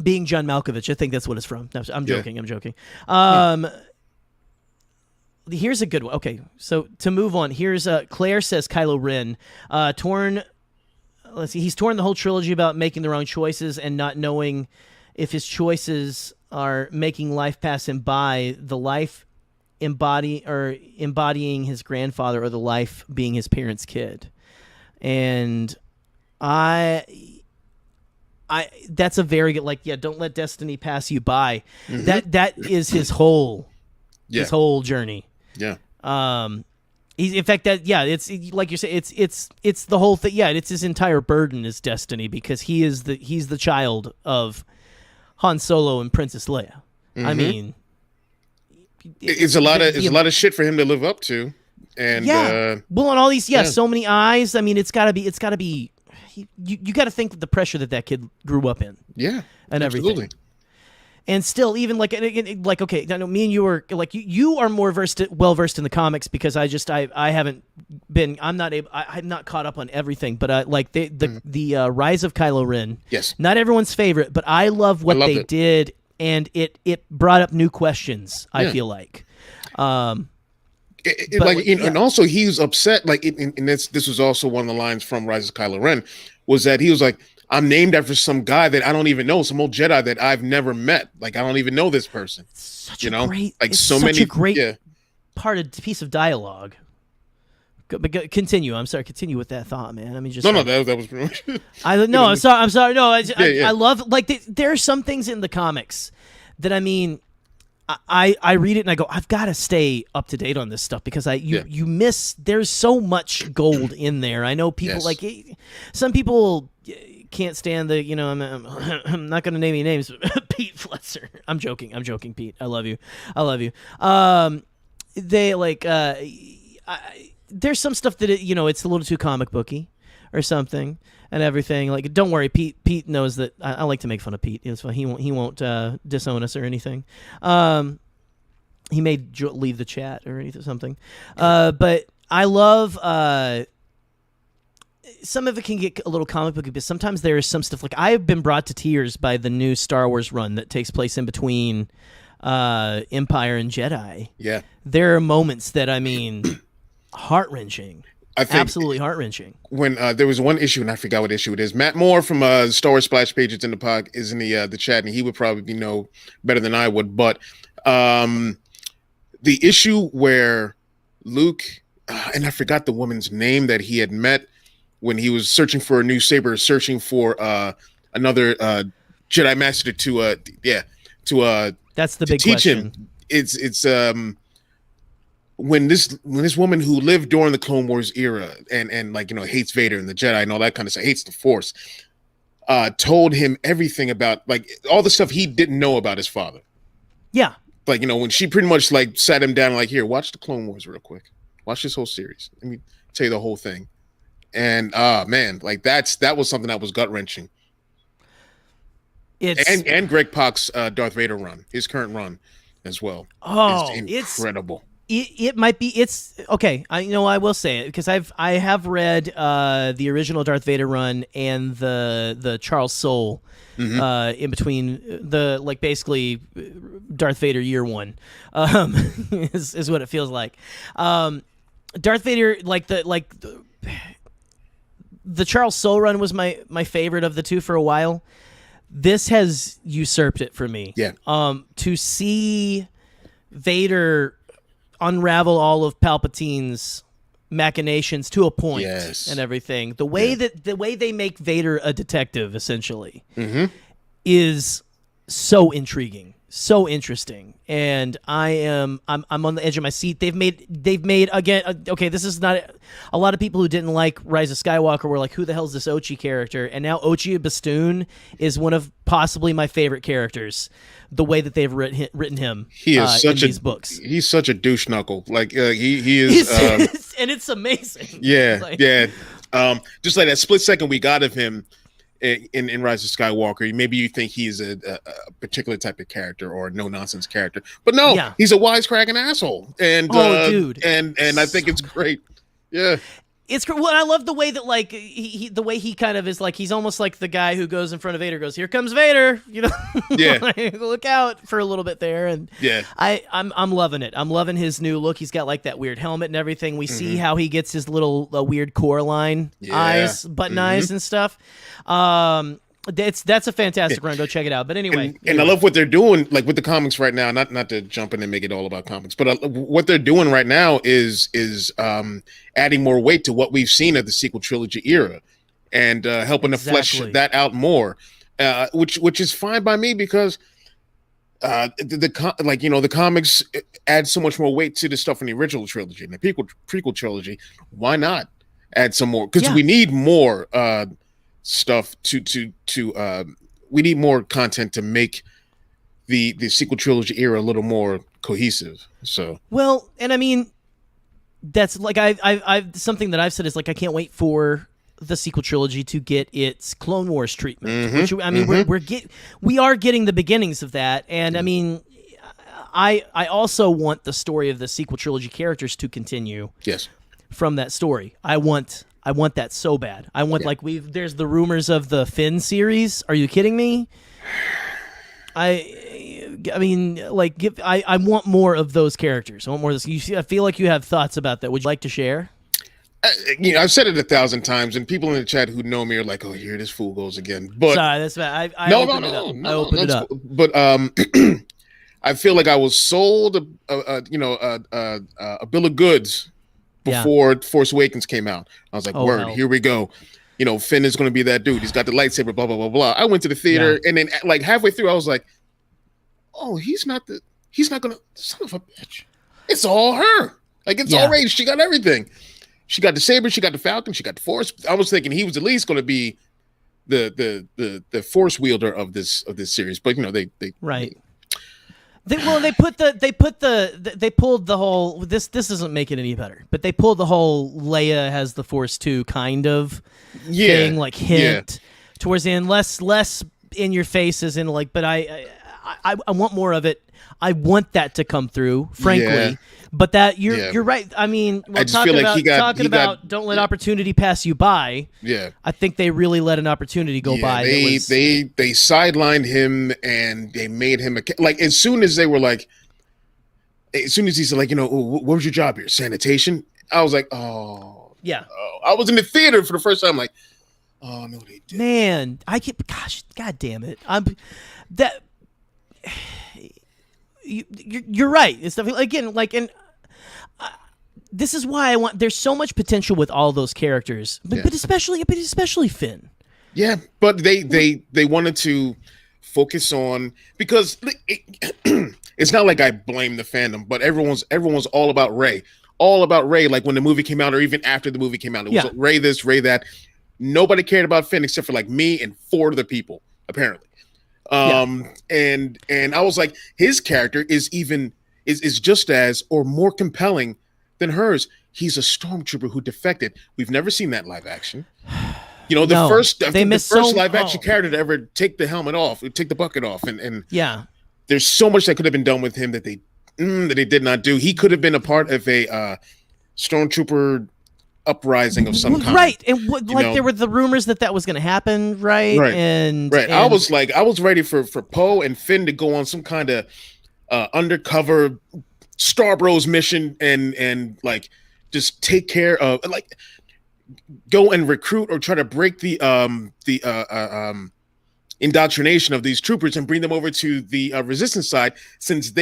Being John Malkovich, I think that's what it's from. No, I'm joking. Here's a good one. Okay, so to move on, here's Claire says Kylo Ren torn. Let's see, he's torn the whole trilogy about making the wrong choices and not knowing if his choices are making life pass him by, the life embodying his grandfather, or the life being his parents' kid. And that's a very good, like, don't let destiny pass you by. Mm-hmm. That is his whole journey. Yeah. In fact, it's like you say, it's the whole thing. Yeah, it's his entire burden is destiny because he's the child of Han Solo and Princess Leia. Mm-hmm. I mean, it's a lot of shit for him to live up to, and well, on all these, so many eyes. I mean, it's gotta be. You got to think that the pressure that kid grew up in, and absolutely. Everything. And still, even like okay, me and you are like you are more well versed in the comics because I haven't been. I'm not caught up on everything, but like the Rise of Kylo Ren. Yes. Not everyone's favorite, but I love what they did, and it brought up new questions. I feel like. And also he was upset. Like, and this was also one of the lines from Rise of Kylo Ren, was that he was like, "I'm named after some guy that I don't even know, some old Jedi that I've never met. Like, I don't even know this person." Such you a know, great, like it's so such many a great piece of dialogue. Continue. I'm sorry. Continue with that thought, man. I mean, just no, that was pretty much. I'm sorry. No, Yeah. I love like there are some things in the comics that I mean. I read it and I go, I've got to stay up to date on this stuff because you miss. There's so much gold in there. I know people like some people can't stand the. You know, I'm not going to name any names. Pete Fletcher. I'm joking, Pete. I love you. They like. There's some stuff that it's a little too comic booky or something. And everything, like, don't worry, Pete knows that I like to make fun of Pete. It's fine. He won't disown us or anything. He may leave the chat or anything, something. But I love some of it can get a little comic booky, but sometimes there is some stuff like I've been brought to tears by the new Star Wars run that takes place in between Empire and Jedi. Yeah, there are moments that I mean, heart-wrenching. I think absolutely heart-wrenching. When there was one issue, and I forgot what issue it is. Matt Moore from Star Wars Splash Page is in the chat, and he would probably know better than I would. But the issue where Luke, and I forgot the woman's name that he had met when he was searching for a new saber, searching for another Jedi Master to that's the to big teach question. him. It's when this woman who lived during the Clone Wars era and like hates Vader and the Jedi and all that kind of stuff, hates the Force, told him everything about like all the stuff he didn't know about his father. Yeah, like when she pretty much like sat him down like, here, watch the Clone Wars real quick, watch this whole series. Let me tell you the whole thing. And man, like that was something that was gut wrenching. And Greg Pak's Darth Vader run, his current run as well. Oh, it's incredible. It might be. It's okay. I will say it because I have read the original Darth Vader run and the Charles Soule in between the like basically Darth Vader year one is what it feels like. Darth Vader the Charles Soule run was my favorite of the two for a while. This has usurped it for me. Yeah. To see Vader unravel all of Palpatine's machinations to a point and everything. The way they make Vader a detective essentially is so intriguing, so interesting, and I'm on the edge of my seat. They've made again. Okay, this is not a lot of people who didn't like Rise of Skywalker were like, who the hell's this Ochi character? And now Ochi Bastoon is one of possibly my favorite characters. The way that they've written him, he is such in these books. He's such a douche knuckle. Like he is, and it's amazing. Yeah, just like that split second we got of him in Rise of Skywalker. Maybe you think he's a particular type of character or a no nonsense character, but no, he's a wisecracking asshole. And dude, and I think it's great. Yeah. It's well, I love the way that like the way he kind of is like he's almost like the guy who goes in front of Vader, goes, "Here comes Vader," Yeah. Like, look out for a little bit there, and I'm loving it. I'm loving his new look. He's got like that weird helmet and everything. We see how he gets his little weird Coraline eyes, button eyes and stuff. That's a fantastic run. Go check it out. But anyway, and I love what they're doing, like with the comics right now. Not to jump in and make it all about comics, but what they're doing right now is adding more weight to what we've seen of the sequel trilogy era, and helping to flesh that out more, which is fine by me because the comics add so much more weight to the stuff in the original trilogy and the prequel trilogy. Why not add some more? Because we need more. Stuff we need more content to make the sequel trilogy era a little more cohesive. So well, and I mean that's like I've something that I've said is like I can't wait for the sequel trilogy to get its Clone Wars treatment. Which I mean we are getting the beginnings of that, and I mean I also want the story of the sequel trilogy characters to continue. Yes. From that story, I want that so bad. I want there's the rumors of the Finn series. Are you kidding me? I mean, like, I want more of those characters. I want more of this. I feel like you have thoughts about that. Would you like to share? I've said it 1,000 times, and people in the chat who know me are like, "Oh, here this fool goes again." But sorry, that's bad. I opened it up. Cool. But I feel like I was sold a bill of goods before Force Awakens came out. I was like, "Word, here we go." Finn is going to be that dude. He's got the lightsaber. Blah blah blah blah. I went to the theater, and then like halfway through, I was like, "Oh, he's not gonna, son of a bitch. It's all her. Like it's all right. She got everything." She got the saber, she got the Falcon, she got the Force. I was thinking he was at least going to be the Force wielder of this series, but they right. They pulled the whole this doesn't make it any better, but they pulled the whole Leia has the Force too kind of thing, like hint towards the end, less in your face as in like, but I want more of it. I want that to come through, frankly. But that you're right. I mean, I just feel like don't let opportunity pass you by. Yeah, I think they really let an opportunity go by. They sidelined him and they made him like as soon as they were like, as soon as he said like what was your job here? Sanitation. I was like, oh yeah. Oh. I was in the theater for the first time like, oh no, they did. Man, god damn it. You're right. It's definitely again like this is why I want. There's so much potential with all those characters, but especially Finn. Yeah, but they wanted to focus on because it's not like I blame the fandom, but everyone's all about Rey, Like when the movie came out, or even after the movie came out, it was Rey this, Rey that. Nobody cared about Finn except for like me and 4 other people apparently. And I was like, his character is just as or more compelling than hers. He's a stormtrooper who defected. We've never seen that live action. The first live action character to ever take the helmet off, take the bucket off, and there's so much that could have been done with him that they did not do. He could have been a part of a stormtrooper uprising of some kind, right? And there were the rumors that was going to happen, right? And I was ready for Poe and Finn to go on some kind of undercover Star Bros mission and like just take care of like go and recruit or try to break the indoctrination of these troopers and bring them over to the resistance side since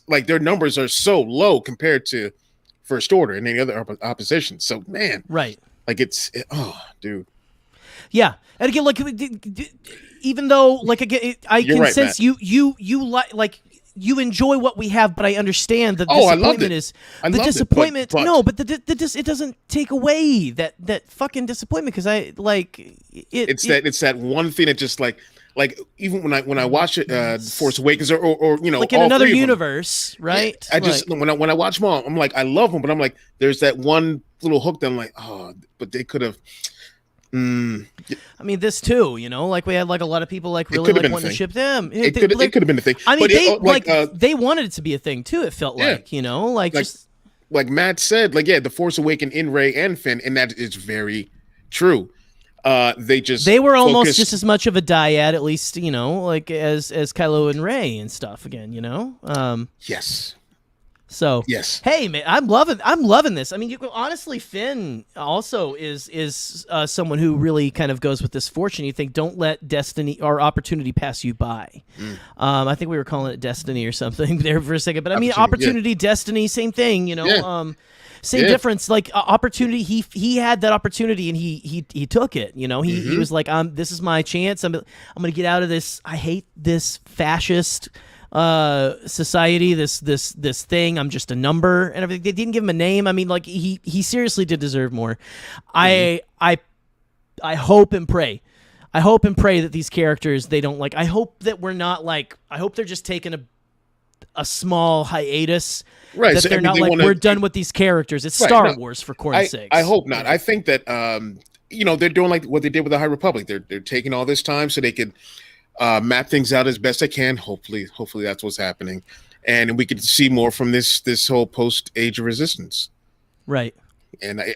like their numbers are so low compared to First Order and any other opposition. So man, right? Like dude. Yeah, and again, like even though like again, I can sense Matt. you like you enjoy what we have, but I understand the disappointment is the disappointment. But no, but it doesn't take away that fucking disappointment because I like it. It's that one thing that just like even when I watch it, Force Awakens or like in another universe, right? I just when I watch them all, I'm like I love them, but I'm like there's that one little hook that I'm like but they could have. I mean, this too, like we had like a lot of people like really like wanting to ship them. It could have been a thing. I mean, they wanted it to be a thing too. It felt like just like Matt said, like the Force Awakens in Rey and Finn, and that is very true. They were almost just as much of a dyad, at least like as Kylo and Rey and stuff again. Yes. So yes, hey man, I'm loving this. I mean, honestly, Finn also is someone who really kind of goes with this Fourtune. You think don't let destiny or opportunity pass you by. I think we were calling it destiny or something there for a second, but I mean opportunity, destiny, same thing. Same difference. Like opportunity, he had that opportunity and he took it. He was like, this is my chance. I'm gonna get out of this. I hate this fascist society, this thing. I'm just a number and everything. They didn't give him a name. I mean, like he seriously did deserve more. I hope and pray. I hope and pray that these characters they don't like. I hope that we're not like. I hope they're just taking a small hiatus. Right. That they're not like we're done with these characters. It's Star Wars for corn's sake. I hope not. I think that they're doing like what they did with the High Republic. They're taking all this time so they could map things out as best they can. Hopefully that's what's happening, and we could see more from this whole post Age of Resistance. Right. And I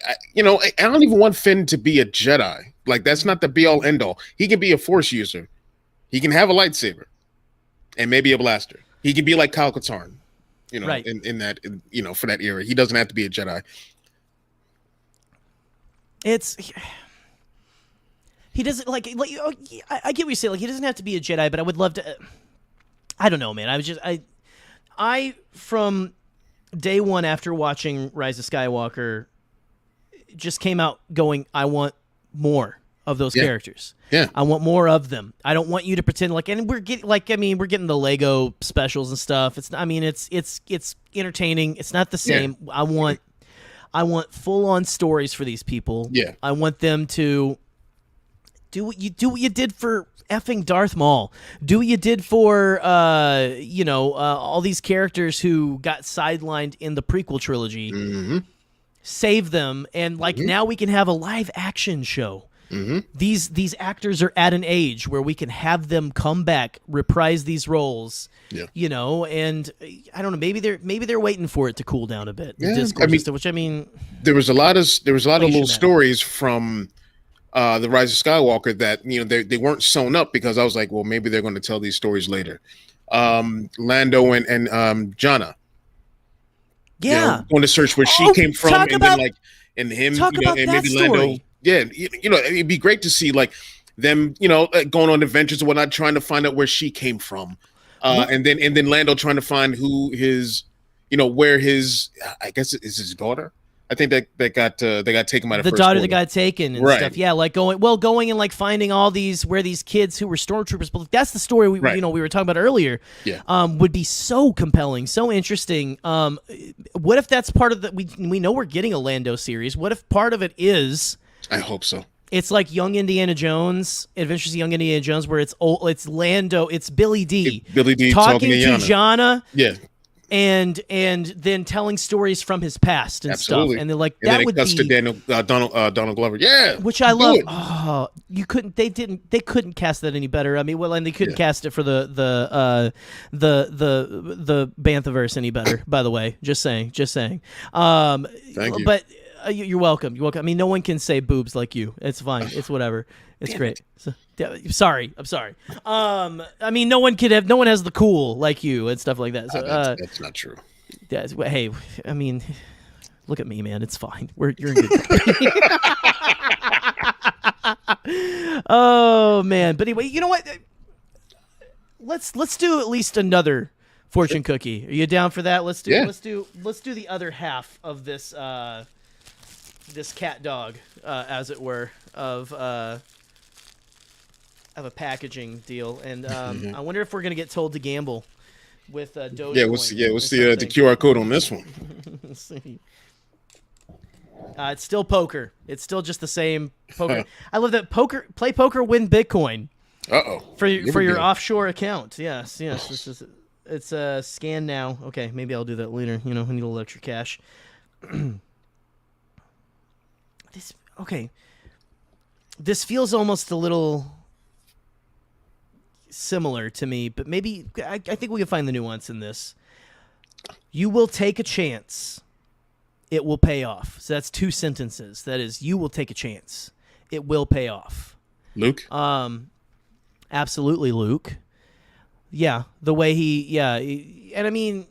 don't even want Finn to be a Jedi. Like that's not the be all end all. He can be a Force user. He can have a lightsaber, and maybe a blaster. He could be like Kyle Katarn, Right. in that, for that era. He doesn't have to be a Jedi. He doesn't like I get what you say. Like, he doesn't have to be a Jedi, but I would love to. I don't know, man. I from day one after watching Rise of Skywalker, just came out going, I want more of those characters. Yeah, I want more of them. I don't want you to pretend like, and we're getting the Lego specials and stuff. It's entertaining. It's not the same. Yeah. I want full on stories for these people. Yeah, I want them to do what you did for effing Darth Maul. Do what you did for all these characters who got sidelined in the prequel trilogy. Mm-hmm. Save them, and now we can have a live action show. Mm-hmm. These actors are at an age where we can have them come back, reprise these roles. Yeah. And I don't know, maybe they're waiting for it to cool down a bit. Yeah. There was a lot of little stories from the Rise of Skywalker that they weren't sewn up, because I was like, well, maybe they're going to tell these stories later. Lando and Jannah. Yeah, going to search where she came from, and then and him, and maybe Lando. Story. Yeah, it'd be great to see them, going on adventures and whatnot, trying to find out where she came from, and then Lando trying to find who his, where his, I guess is his daughter. I think they got taken by the daughter order. that got taken and stuff. Yeah, going and finding all these where these kids who were stormtroopers. But that's the story we were talking about earlier. Yeah, would be so compelling, so interesting. What if that's part of the? We know we're getting a Lando series. What if part of it is? I hope so. It's like Young Indiana Jones, Adventures of Young Indiana Jones, where it's Lando, it's Billy D. Billy D. talking to Jannah. Yeah. And then telling stories from his past and Absolutely. stuff, and they're like, and that would be to Donald Glover. Yeah, which I love. Oh, you couldn't. They couldn't cast that any better. I mean, and they couldn't cast it for the Banthaverse any better. By the way, just saying. Thank you. But you're welcome. You're welcome. I mean, no one can say boobs like you. It's fine. It's whatever. It's great. So, sorry. I'm sorry. I mean, no one has the cool like you and stuff like that. So that's not true. Hey, I mean, look at me, man. It's fine. You're in good. Oh man. But anyway, you know what? Let's do at least another fortune cookie. Are you down for that? Let's do the other half of this this cat dog, as it were, of a packaging deal, and I wonder if we're gonna get told to gamble with Dogecoin. What's the QR code on this one? Let's see. It's still poker. It's still just the same poker. I love that play poker, win Bitcoin. For your offshore account. Yes. It's a scan now. Okay, maybe I'll do that later. I need a little extra cash. This feels almost a little similar to me, but maybe I think we can find the nuance in this. You will take a chance. It will pay off. So that's two sentences. That is, you will take a chance. It will pay off. Luke? Absolutely, Luke. Yeah, the way and I mean,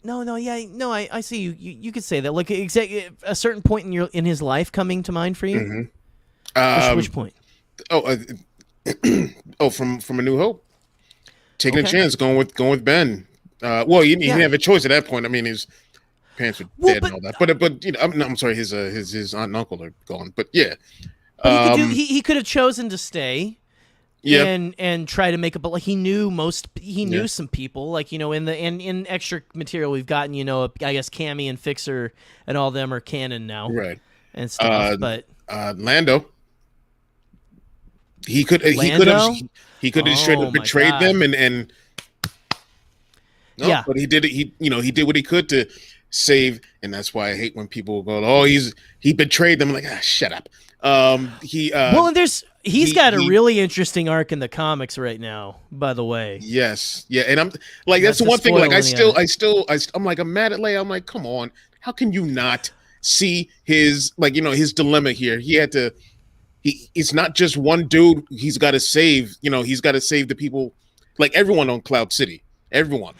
I see you. You could say that. Like a certain point in his life coming to mind for you. Mm-hmm. Which point? From A New Hope, taking a chance, going with Ben. He didn't have a choice at that point. I mean, his parents were dead and all that. But I'm sorry, his aunt and uncle are gone. But yeah, he could have chosen to stay. Yeah, and try to make it, but he knew some people, in extra material we've gotten, I guess Cammy and Fixer and all them are canon now, right? And stuff, but Lando, he could have straight up betrayed them and but he did it. He did what he could to save, and that's why I hate when people go, "Oh, he betrayed them." I'm like, shut up. And he's got a really interesting arc in the comics right now, by the way. Yes. Yeah. And I'm like, that's the one thing. Like, I'm like, I'm mad at Leia. I'm like, come on. How can you not see his dilemma here? He had to, it's not just one dude he's got to save, he's got to save the people like everyone on Cloud City, everyone.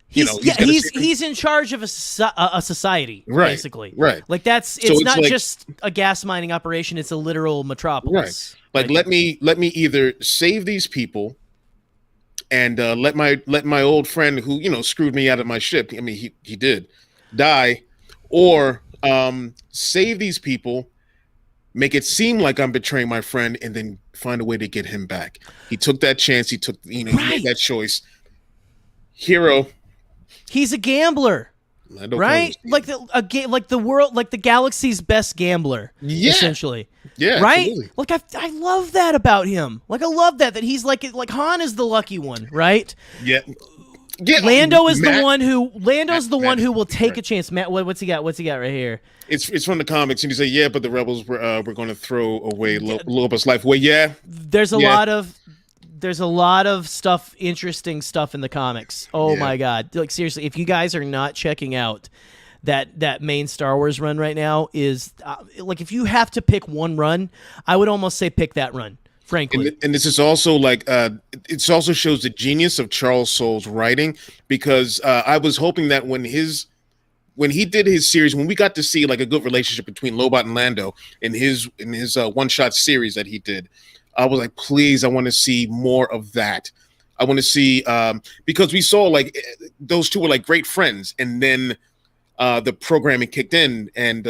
He's in charge of a society, basically. Right. Like it's not like, just a gas mining operation; it's a literal metropolis. Right. Like let me either save these people, and let my old friend who screwed me out of my ship. I mean, he did die, or save these people, make it seem like I'm betraying my friend, and then find a way to get him back. He took that chance. He took he made that choice. Hero. He's a gambler, right? Like the world, like the galaxy's best gambler, essentially. Yeah, right. Absolutely. Like I love that about him. Like I love that he's like Han is the lucky one, right? Yeah. Lando is the one who will take a chance. Matt, what's he got? What's he got right here? It's from the comics, and you say, yeah, but the rebels were going to throw away Loba's life away. Yeah, there's a lot of stuff, interesting stuff in the comics. Oh my God. Like seriously, if you guys are not checking out that main Star Wars run right now, is like, if you have to pick one run, I would almost say pick that run, frankly. And this is also like, it also shows the genius of Charles Soule's writing, because I was hoping that when he did his series, when we got to see like a good relationship between Lobot and Lando in his one-shot series that he did, I was like, please, I want to see more of that. I want to see, because we saw like those two were like great friends, and then the programming kicked in, and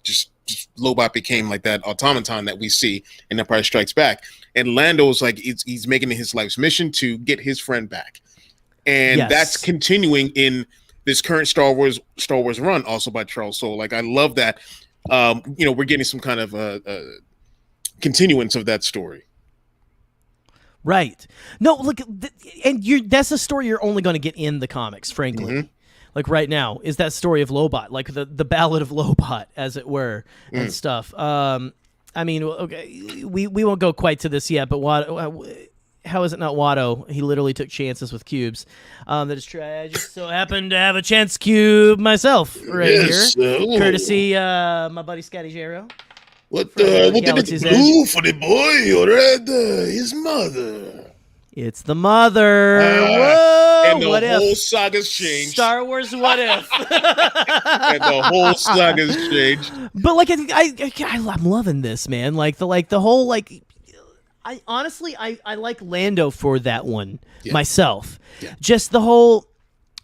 just Lobot became like that automaton that we see in Empire Strikes Back. And Lando was like, he's making it his life's mission to get his friend back, and that's continuing in this current Star Wars run, also by Charles Soule. Like, I love that. We're getting some kind of continuance of that story. Right. No, look, that's a story you're only going to get in the comics, frankly. Mm-hmm. Like right now is that story of Lobot, like the Ballad of Lobot, as it were, and stuff. I mean, okay, we won't go quite to this yet, but how is it not Watto? He literally took chances with cubes. That is true. I just so happened to have a chance cube myself here, courtesy my buddy Scotty Jero. What did it do for the boy or his mother? It's the mother. Whoa! And the whole saga's changed. Star Wars, what if? And the whole saga's changed. But like, I'm loving this, man. Like the whole like. I honestly like Lando for that one myself. Yeah. Just the whole.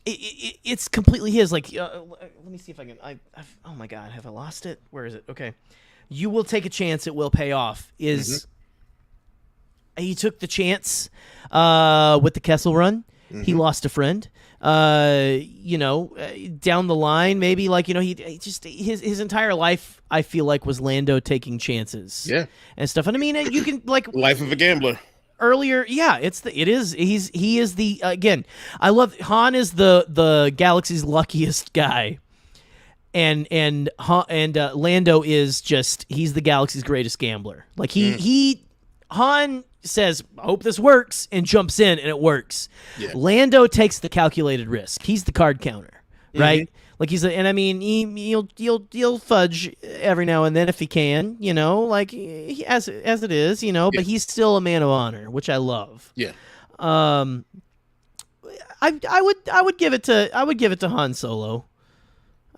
It's completely his. Like, let me see if I can. Oh my God, have I lost it? Where is it? Okay. You will take a chance, it will pay off. He took the chance with the Kessel run. Mm-hmm. He lost a friend. Down the line, maybe like, he just his entire life, I feel like, was Lando taking chances. Yeah. And stuff. And I mean, you can like life of a gambler. Earlier, yeah, he is the again, I love Han is the galaxy's luckiest guy. And Lando is he's the galaxy's greatest gambler. Like Han says, I hope this works, and jumps in, and it works. Yeah. Lando takes the calculated risk. He's the card counter, right? Mm-hmm. Like and I mean, he'll fudge every now and then if he can, like as it is, but he's still a man of honor, which I love. Yeah. I would give it to Han Solo.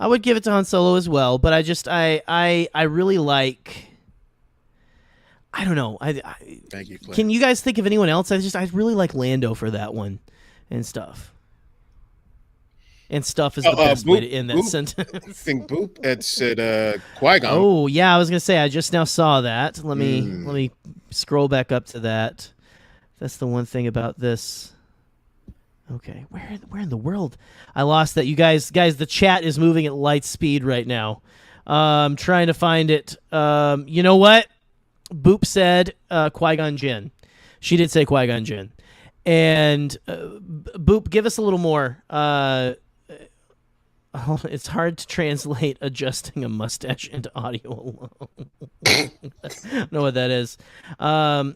I would give it to Han Solo as well, but I really like. I don't know. Thank you, Claire. Can you guys think of anyone else? I really like Lando for that one, and stuff. And stuff is the best way to end that sentence. I think Boop had said Qui-Gon. Oh yeah, I was gonna say I just now saw that. Let me scroll back up to that. That's the one thing about this. Okay, where in the world? I lost that. You guys, the chat is moving at light speed right now. I'm trying to find it. You know what? Boop said Qui-Gon Jinn. She did say Qui-Gon Jinn. And Boop, give us a little more. It's hard to translate adjusting a mustache into audio alone. I don't know what that is. Oh,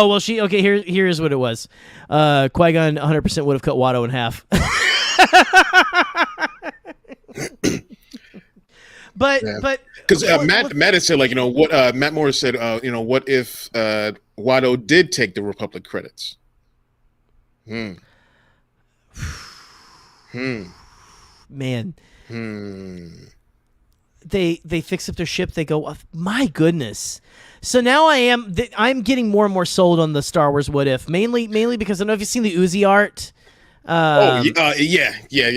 well, here's what it was. Qui-Gon 100% would have cut Watto in half. But because Matt had said, like, what Matt Morris said, what if Watto did take the Republic credits? Man. They fix up their ship. They go, my goodness. So now I'm getting more and more sold on the Star Wars What If, mainly because I don't know if you've seen the Uzi art. Yeah.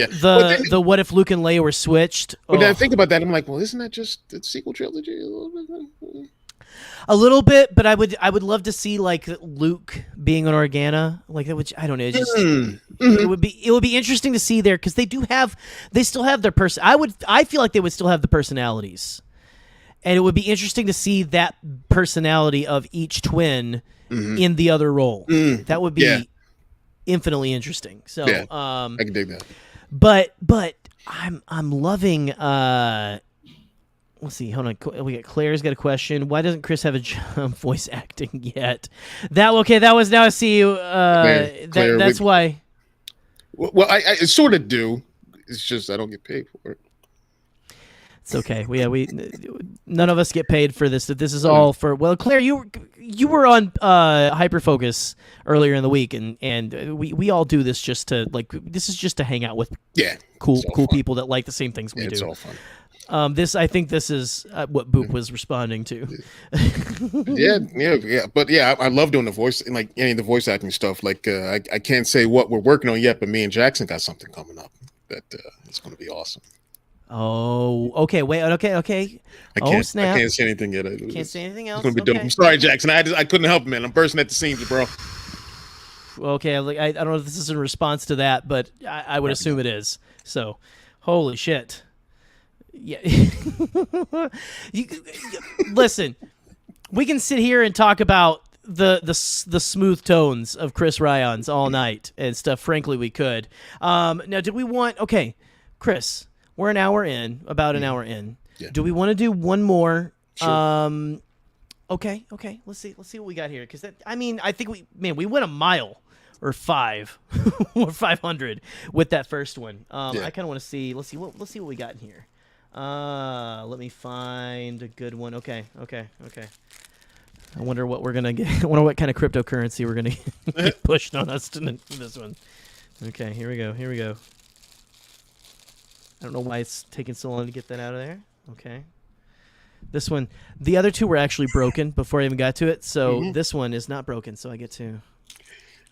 The What If Luke and Leia were switched. But then I think about that, I'm like, well, isn't that just the sequel trilogy? A little bit, but I would love to see like Luke being an Organa, like that. Which I don't know. It just it would be interesting to see there because they still have their person. I feel like they would still have the personalities, and it would be interesting to see that personality of each twin in the other role. That would be infinitely interesting. So I can dig that. But I'm loving. Let's see. Hold on. We got Claire's got a question. Why doesn't Chris have a voice acting yet? That was now I see you. Claire, that's why. Well, I sort of do. It's just I don't get paid for it. It's okay. We none of us get paid for this. This is all for. Well, Claire, you were on Hyperfocus earlier in the week, and we all do this just to this is just to hang out with cool people that like the same things we do. It's all fun. I think this is what Boop was responding to. yeah. But yeah, I love doing the voice and like any of the voice acting stuff. Like I can't say what we're working on yet, but me and Jackson got something coming up that it's going to be awesome. Oh, okay. Wait, okay. Snap! I can't say anything yet. Can't say anything else. It's going to be dope. I'm sorry, Jackson. I couldn't help it, man. I'm bursting at the seams, bro. Okay, I don't know if this is in response to that, but I would assume it is. So, holy shit. Yeah. Listen, we can sit here and talk about the smooth tones of Chris Ryons all night and stuff. Frankly, we could. Now, did we want? Okay, Chris, we're about an hour in. Yeah. Do we want to do one more? Sure. Okay. Let's see what we got here. Because I think we went a mile or 5 or 500 with that first one. I kind of want to see. Let's see what we got in here. Let me find a good one. Okay. I wonder what we're gonna get. I wonder what kind of cryptocurrency we're gonna get pushed on us to this one. Okay, here we go. I don't know why it's taking so long to get that out of there. Okay. This one, the other two were actually broken before I even got to it, so this one is not broken, so I get to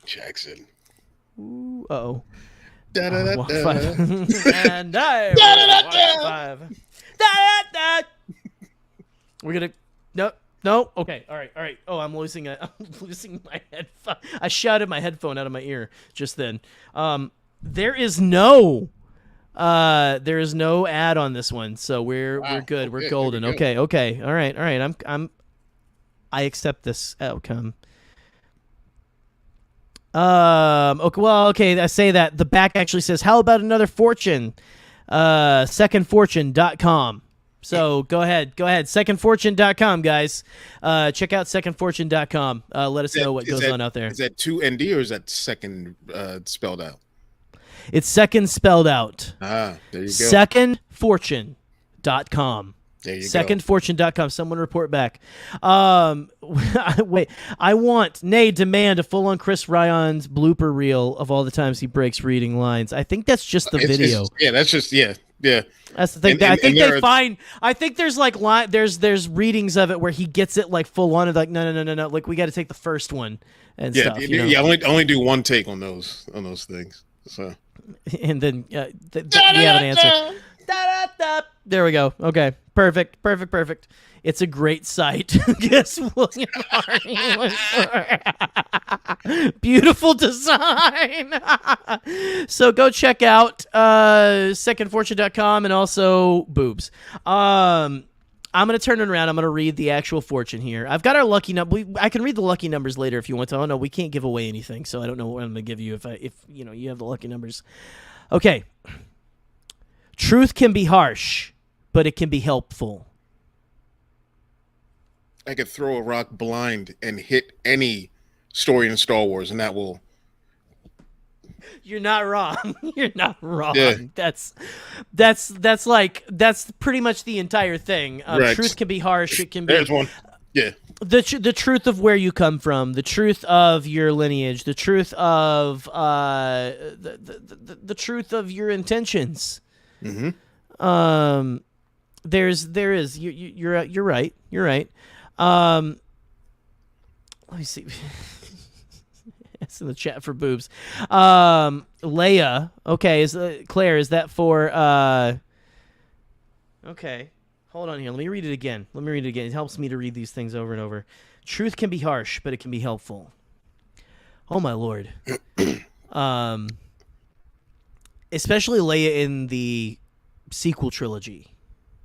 Jackson. Ooh, uh-oh. Da-da-da-da. And I walk 5. Da-da-da. We're gonna no. Okay. All right. Oh, I'm losing my headphone. I shouted my headphone out of my ear just then. There is no ad on this one, so we're good. We're golden. Okay. All right. I accept this outcome. Okay. I say that the back actually says, "How about another Fourtune?" Secondfortune.com. So go ahead. Secondfortune.com, guys. Check out secondfortune.com. Let us know what goes on out there. Is that 2 ND or is that second spelled out? It's second spelled out. There you go. Secondfortune.com. There you go. Secondfortune.com. Someone report back. Wait. I demand a full-on Chris Ryons blooper reel of all the times he breaks reading lines. I think that's just the video. That's just yeah. That's the thing. I think they find. I think there's like there's readings of it where he gets it like full on. Like no. Like we got to take the first one and stuff. Yeah. Only do one take on those things. So. And then we have an answer. There we go. Okay. Perfect. It's a great site. Guess William Harney. Beautiful design. So go check out secondfortune.com and also boobs. I'm going to turn it around. I'm going to read the actual fortune here. I've got our lucky number. I can read the lucky numbers later if you want to. Oh, no, we can't give away anything, so I don't know what I'm going to give you if you have the lucky numbers. Okay. Truth can be harsh, but it can be helpful. I could throw a rock blind and hit any story in Star Wars, and that will... You're not wrong. You're not wrong. Yeah. That's pretty much the entire thing. Right. Truth can be harsh. It can be. There's one. Yeah. The truth of where you come from, the truth of your lineage, the truth of the truth of your intentions. Mm-hmm. There is you're right. You're right. Let me see. It's in the chat for boobs. Leia. Okay, Claire, is that for okay. Hold on here. Let me read it again. It helps me to read these things over and over. Truth can be harsh, but it can be helpful. Oh my lord. Especially Leia in the sequel trilogy,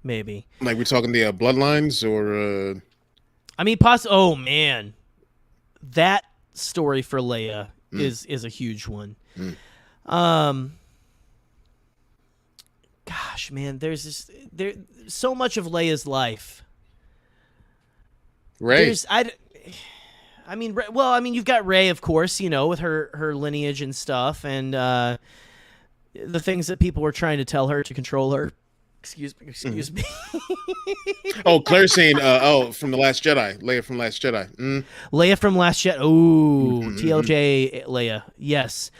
maybe. Like we're talking the Bloodlines, or I mean, oh man, that story for Leia is a huge one. Gosh, man, there's so much of Leia's life. Rey. I mean, you've got Rey, of course, with her lineage and stuff, and the things that people were trying to tell her to control her. Excuse me. Oh, Claire's saying, from The Last Jedi. Leia from Last Jedi. Leia from Last Jedi. Ooh, TLJ Leia. Yes.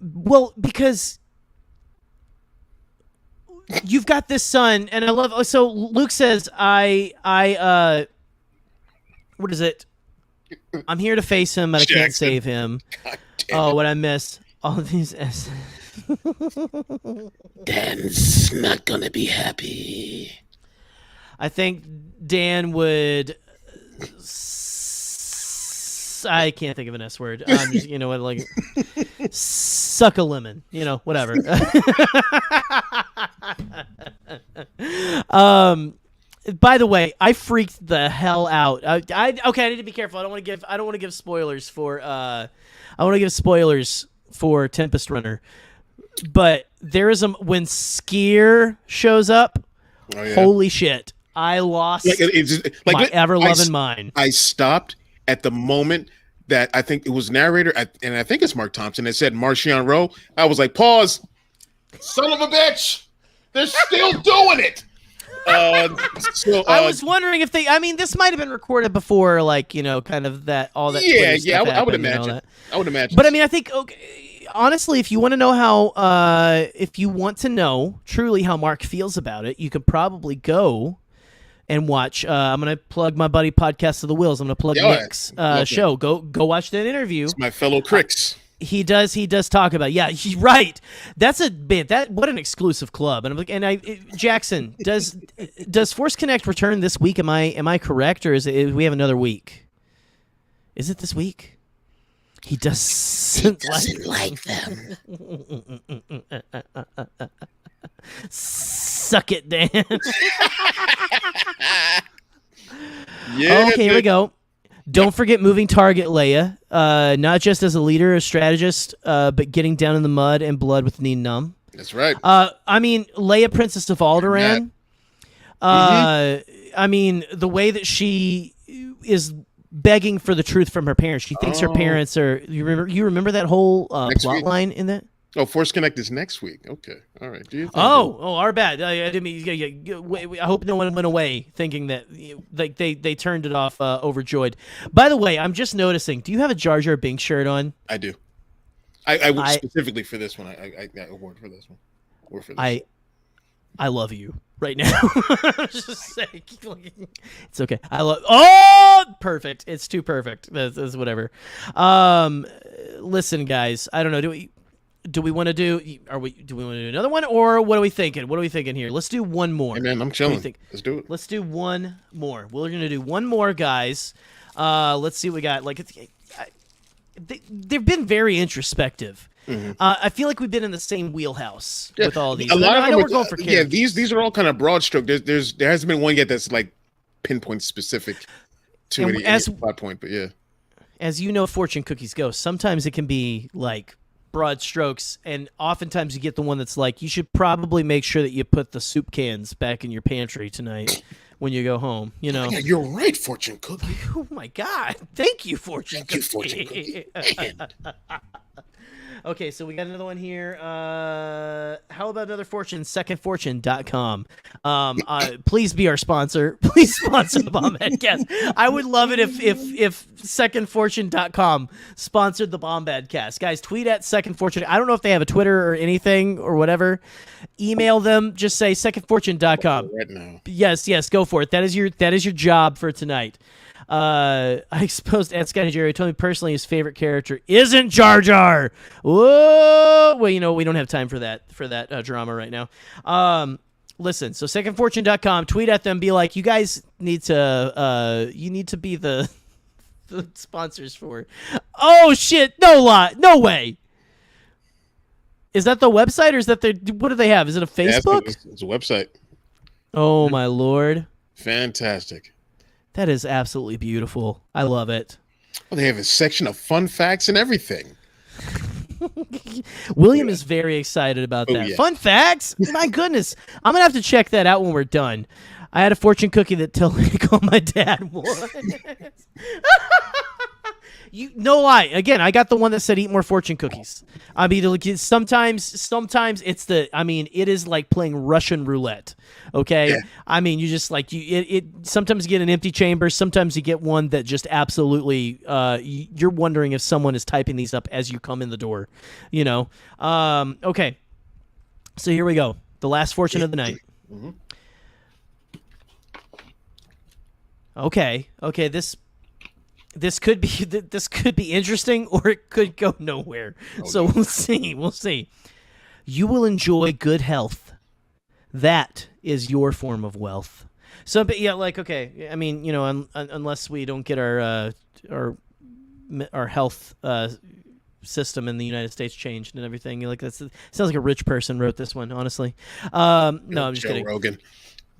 Well, because you've got this son, and I love. So Luke says, "I what is it? I'm here to face him, but I can't save him." Oh, what I miss! All of these. Dan's not gonna be happy. I think Dan would. I can't think of an S word. I'm just, suck a lemon. Whatever. By the way, I freaked the hell out. I need to be careful. I don't want to give spoilers for. I want to give spoilers for Tempest Runner, but there is when Skier shows up. Oh, yeah. Holy shit! I lost my ever-loving mind. I stopped at the moment that I think it was narrator, and I think it's Mark Thompson, that said Marchion Rowe. I was like, pause. Son of a bitch. They're still doing it. I was wondering if this might have been recorded before, kind of that, all that. Yeah, I would imagine. I would imagine. But I think, honestly, if you want to know truly how Mark feels about it, you could probably go and watch. I'm going to plug my buddy Podcast of the Wills. I'm going to plug Nick's show. Go watch that interview. It's my fellow Cricks. He does talk about he's right. That's what an exclusive club. And Jackson, does Force Connect return this week? Am I correct, or is we have another week? Is it this week? He doesn't like them. Suck it, Dan. Yeah. Okay, here we go. Don't forget moving target Leia, not just as a leader, a strategist, but getting down in the mud and blood with Nien Nunb. That's right. Leia, Princess of Alderaan. The way that she is begging for the truth from her parents. She thinks her parents are. You remember that whole plot line in that? Oh, Force Connect is next week. Okay, all right. Our bad. I didn't mean. I hope no one went away thinking that they turned it off overjoyed. By the way, I'm just noticing. Do you have a Jar Jar Binks shirt on? I do. I would specifically for this one. I got award for this one. Or for this. I love you right now. Just saying. It's okay. I love. Oh, perfect. It's too perfect. That's whatever. Listen, guys. I don't know. Do we want to do? Do we want to do another one, or what are we thinking? What are we thinking here? Let's do one more. Hey man, I'm chilling. Let's do it. Let's do one more. We're gonna do one more, guys. Let's see what we got. They've been very introspective. Mm-hmm. I feel like we've been in the same wheelhouse with all these. I know we're going for characters. Yeah, these are all kind of broad stroke. There hasn't been one yet that's like pinpoint specific to any plot point, but yeah. As you know, fortune cookies go. Sometimes it can be like broad strokes, and oftentimes you get the one that's like, you should probably make sure that you put the soup cans back in your pantry tonight when you go home. Yeah, you're right, fortune cookie. Oh my God! Thank you, fortune cookie. Okay, so we got another one here. How about another Fortune? Secondfortune.com. Please be our sponsor. Please sponsor the Bombad Cast. I would love it if secondfortune.com sponsored the Bombad Cast. Guys, tweet at secondfortune. I don't know if they have a Twitter or anything or whatever. Email them. Just say secondfortune.com. Right now. Yes, go for it. That is your job for tonight. I exposed Ed Scott and Jerry. Told me personally his favorite character isn't Jar Jar. Whoa! Well, we don't have time for that drama right now. Listen, so secondfortune.com, tweet at them, be like, you guys need to be the sponsors for. Oh shit! No way. Is that the website or is that what do they have? Is it a Facebook? Yeah, it's a website. Oh my lord! Fantastic. That is absolutely beautiful. I love it. Well, they have a section of fun facts and everything. William is very excited about that. Yeah. Fun facts? My goodness. I'm going to have to check that out when we're done. I had a fortune cookie that told me to call my dad once. No lie. Again, I got the one that said eat more fortune cookies. I mean, sometimes it's it is like playing Russian roulette. Okay. Yeah. I mean, you just like sometimes you get an empty chamber. Sometimes you get one that just absolutely, you're wondering if someone is typing these up as you come in the door, Okay. So here we go. The last fortune of the night. Mm-hmm. Okay. This could be interesting, or it could go nowhere. We'll see. You will enjoy good health. That is your form of wealth. So, but yeah, like, okay. I mean, unless we don't get our health system in the United States changed and everything, sounds like a rich person wrote this one. Honestly, no, I'm just kidding.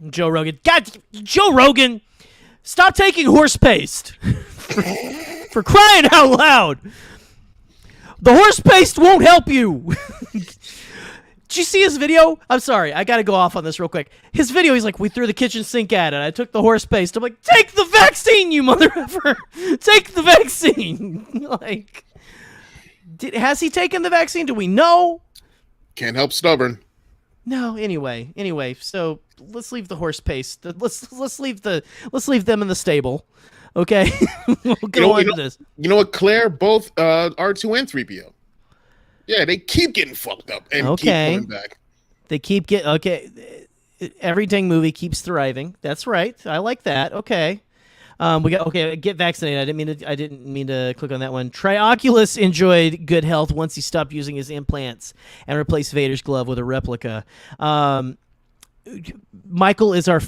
Joe Rogan. God, Joe Rogan. Stop taking horse paste. For crying out loud. The horse paste won't help you. Did you see his video? I'm sorry. I got to go off on this real quick. His video, he's like, we threw the kitchen sink at it. I took the horse paste. I'm like, take the vaccine, you mother effer. Take the vaccine. Has he taken the vaccine? Do we know? Can't help stubborn. No, anyway, so let's leave the horse paste. Let's leave them in the stable. Okay. We'll go on to this. You know what, Claire? Both R2 and 3PO. Yeah, they keep getting fucked up and keep coming back. They keep every dang movie keeps thriving. That's right. I like that. Okay. Get vaccinated. I didn't mean to click on that one. Trioculus enjoyed good health once he stopped using his implants and replaced Vader's glove with a replica. Michael is our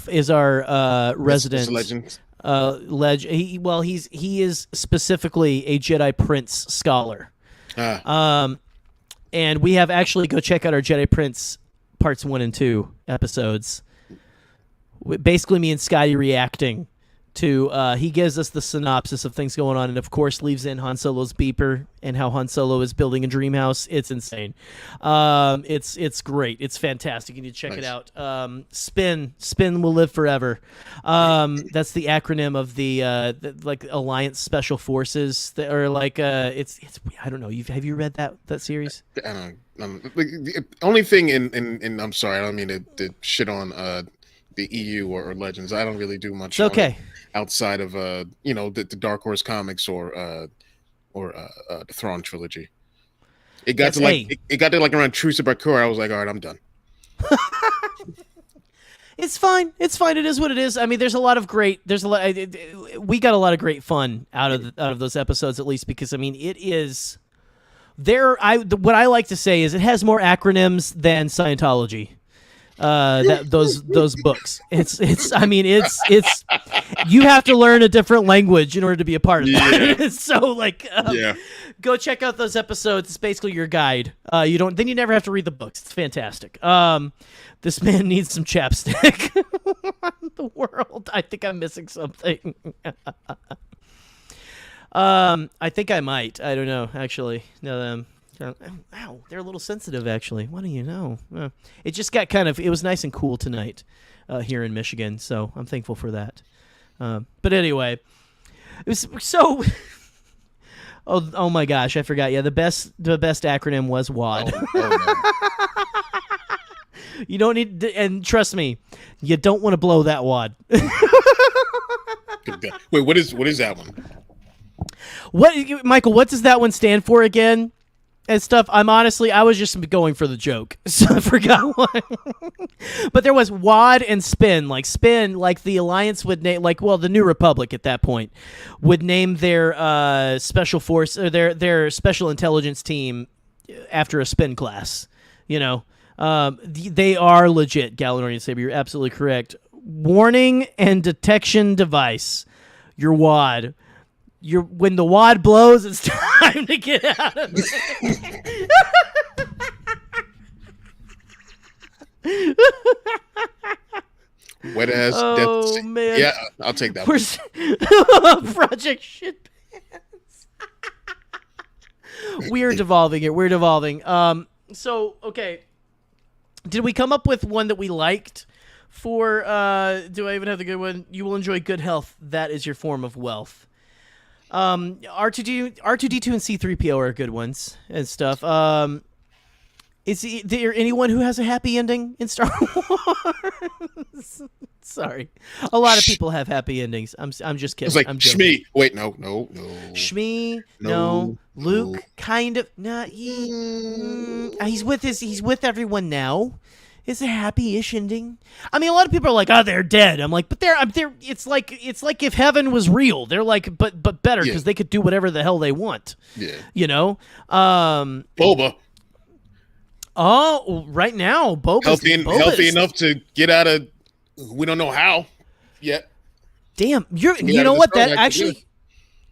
resident legend. He is specifically a Jedi Prince scholar. And we have actually go check out our Jedi Prince parts 1 and 2 episodes. Basically, me and Scotty reacting to he gives us the synopsis of things going on, and of course leaves in Han Solo's beeper and how Han Solo is building a dream house. It's insane. It's great. It's fantastic. You need to check it out. Spin will live forever. That's the acronym of the Alliance Special Forces that are it's I don't know. Have you read that series? I don't know. The only thing in I'm sorry, I don't mean to shit on the EU or Legends. I don't really do much. It's okay. Outside of the Dark Horse comics or the Thrawn trilogy. It got to around Truce of Bakura. I was like, all right, I'm done. It's fine. It's fine. It is what it is. I mean, we got a lot of great fun out of those episodes, at least, because it is what I like to say is it has more acronyms than Scientology. Those books. It's you have to learn a different language in order to be a part of that. Yeah. So go check out those episodes. It's basically your guide. You never have to read the books. It's fantastic. This man needs some chapstick. The world. I think I'm missing something. I think I might. I don't know, actually. No, ow, they're a little sensitive, actually. What do you know? It just got it was nice and cool tonight here in Michigan, so I'm thankful for that. But anyway, it was so... Oh my gosh, I forgot. Yeah, the best acronym was WAD. You don't need to, and trust me, you don't want to blow that WAD. Wait, what is that one? What, Michael? What does that one stand for again? And stuff. I was just going for the joke, so I forgot what. But there was WAD and Spin. Like Spin, like the Alliance would name, the New Republic at that point would name their special force or their special intelligence team after a Spin class. You know, they are legit. Galanorian Saber, you're absolutely correct. Warning and detection device. Your WAD. When the WAD blows, it's time to get out of there. Wet ass. Oh man. Yeah, I'll take that one. Project Shit Pants. We're devolving it. We're devolving. So okay. Did we come up with one that we liked? For do I even have the good one? You will enjoy good health. That is your form of wealth. R2D2 and C3PO are good ones and stuff. Is there anyone who has a happy ending in Star Wars? Sorry, a lot of people have happy endings. I'm just kidding. It's like I'm Shmi. Wait, no. Shmi, no. Luke, kind of. Nah, he's with everyone now. It's a happy-ish ending. I mean, a lot of people are like, "Oh, they're dead." I'm like, but they're. It's like if heaven was real. They're like, but better because they could do whatever the hell they want. Yeah. You know. Boba. Oh, right now, Boba's healthy enough to get out of. We don't know how yet. Damn, you know what? That actually,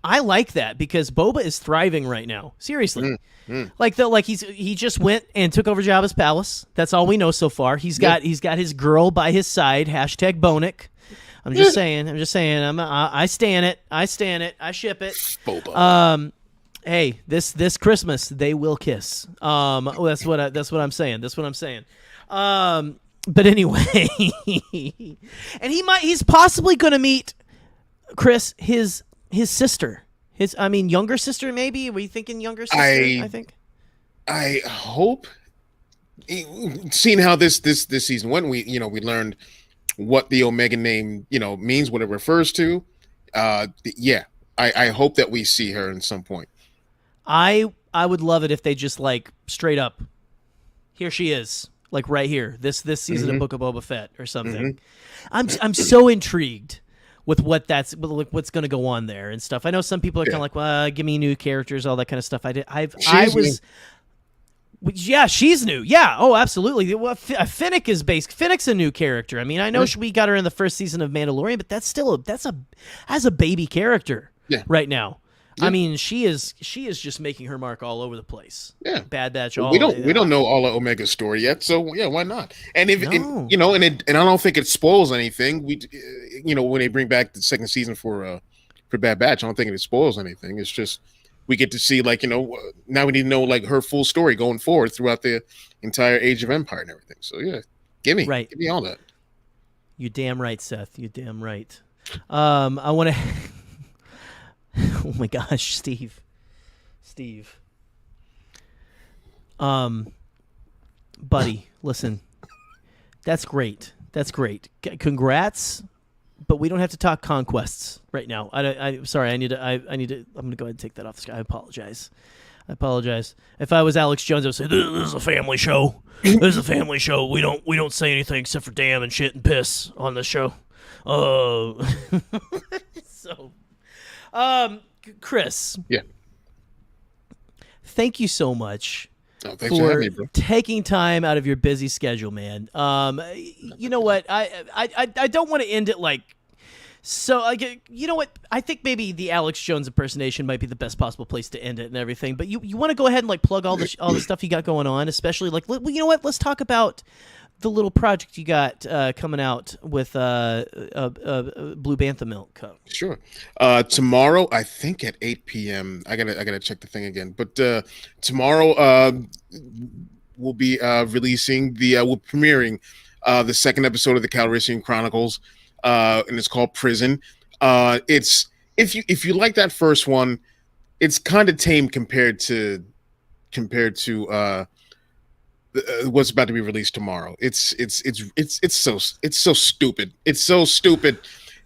I like that because Boba is thriving right now. Seriously. He just went and took over Jabba's palace. That's all we know so far. He's got his girl by his side. Hashtag Bonik. I'm just saying. I stan it. I ship it. Boba. Hey, this Christmas they will kiss. That's what I'm saying. But anyway, and he's possibly going to meet Chris, his sister. Younger sister, maybe? Were you thinking younger sister, I think? I hope. Seeing how this season went, we learned what the Omega name, means, what it refers to. I hope that we see her in some point. I would love it if they just, straight up, here she is, right here, this season of Book of Boba Fett or something. I'm so intrigued with what's going to go on there and stuff. I know some people are kind of like, well, give me new characters, all that kind of stuff. She's new. Yeah. Oh, absolutely. Well, Finnick is based. Finnick's a new character. I mean, I know we got her in the first season of Mandalorian, but that's a baby character right now. Yeah. I mean, she is just making her mark all over the place. Yeah, Bad Batch. We don't know all of Omega's story yet, so yeah, why not? And if and I don't think it spoils anything. When they bring back the second season for Bad Batch, I don't think it spoils anything. It's just we get to see now we need to know her full story going forward throughout the entire Age of Empire and everything. So yeah, give me all that. You damn right, Seth. You damn right. I want to. Oh my gosh, Steve. Buddy, listen. That's great. Congrats, but we don't have to talk conquests right now. Sorry, I'm gonna go ahead and take that off the sky. I apologize. If I was Alex Jones, I would say this is a family show. We don't say anything except for damn and shit and piss on this show. So Chris. Yeah. Thank you so much for me, bro. Taking time out of your busy schedule, man. You know what? I don't want to end it you know what? I think maybe the Alex Jones impersonation might be the best possible place to end it and everything. But you want to go ahead and plug all the stuff you got going on, especially you know what? Let's talk about the little project you got coming out with Blue Bantha Milk. Sure. Tomorrow, I think at 8 p.m. I gotta check the thing again. But tomorrow we'll be releasing we're premiering the second episode of the Calrissian Chronicles, and it's called Prison. It's if you like that first one, it's kind of tame compared to what's about to be released tomorrow. It's so stupid. It's so stupid,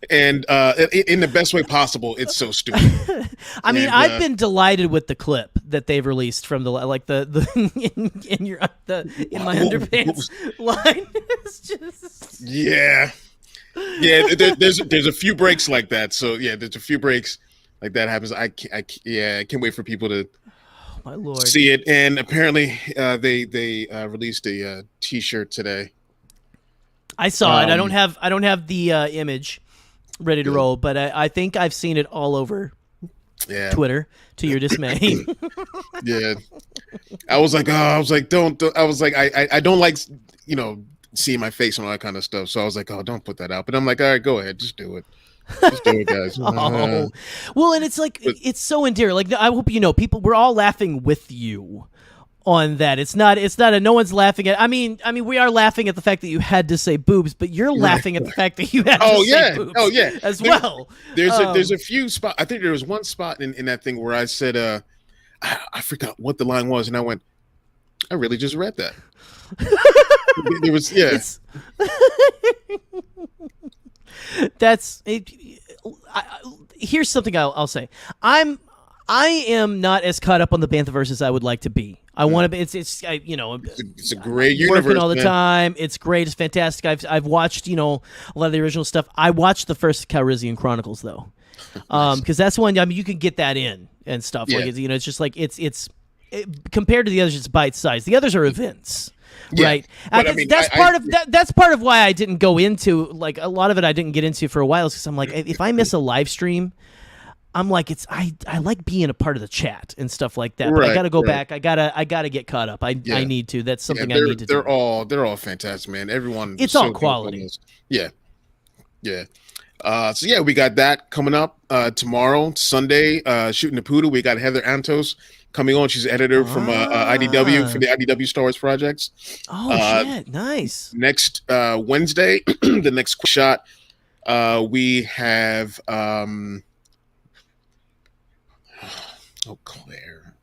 and in the best way possible. It's so stupid. I mean, I've been delighted with the clip that they've released from the in my underpants line. It's just yeah. There's a few breaks like that. So yeah, there's a few breaks like that happens. I can't wait for people to my Lord. see it. And apparently, they released a T-shirt today. I saw it. I don't have the image ready to roll, but I think I've seen it all over Twitter to your dismay. Yeah, I was like, don't. I was like, I don't like, seeing my face and all that kind of stuff. So I was like, oh, don't put that out. But I'm like, all right, go ahead, just do it. Just do it, guys. Oh. Well, and it's like, it's so endearing. Like, I hope people, we're all laughing with you on that. It's not no one's laughing at, I mean, we are laughing at the fact that you had to say boobs, but you're laughing at the fact that you had to say boobs as well. There's a few spots. I think there was one spot in that thing where I said, I forgot what the line was. And I went, I really just read that. It was, That's it. Here's something I'll say. I am not as caught up on the Banthaverse as I would like to be. I want to be. It's a great universe. Working all the time. It's great. It's fantastic. I've watched a lot of the original stuff. I watched the first Calrissian Chronicles though, because that's one. I mean, you can get that in and stuff. Yeah. Like it's just like it's compared to the others, it's bite sized. The others are events. Yeah, right. That's part of why I didn't go into like a lot of it. I didn't get into for a while because I'm like, if I miss a live stream, I'm like, I like being a part of the chat and stuff like that. But I got to go back. I gotta get caught up. I need to. That's something I need to do. They're all fantastic, man. Everyone. It's all quality. Yeah. So yeah, we got that coming up tomorrow, Sunday. Shooting the Poodle. We got Heather Antos coming on. She's editor from IDW for the IDW Star Wars projects. Oh shit, nice. Next Wednesday, the next shot, we have Claire.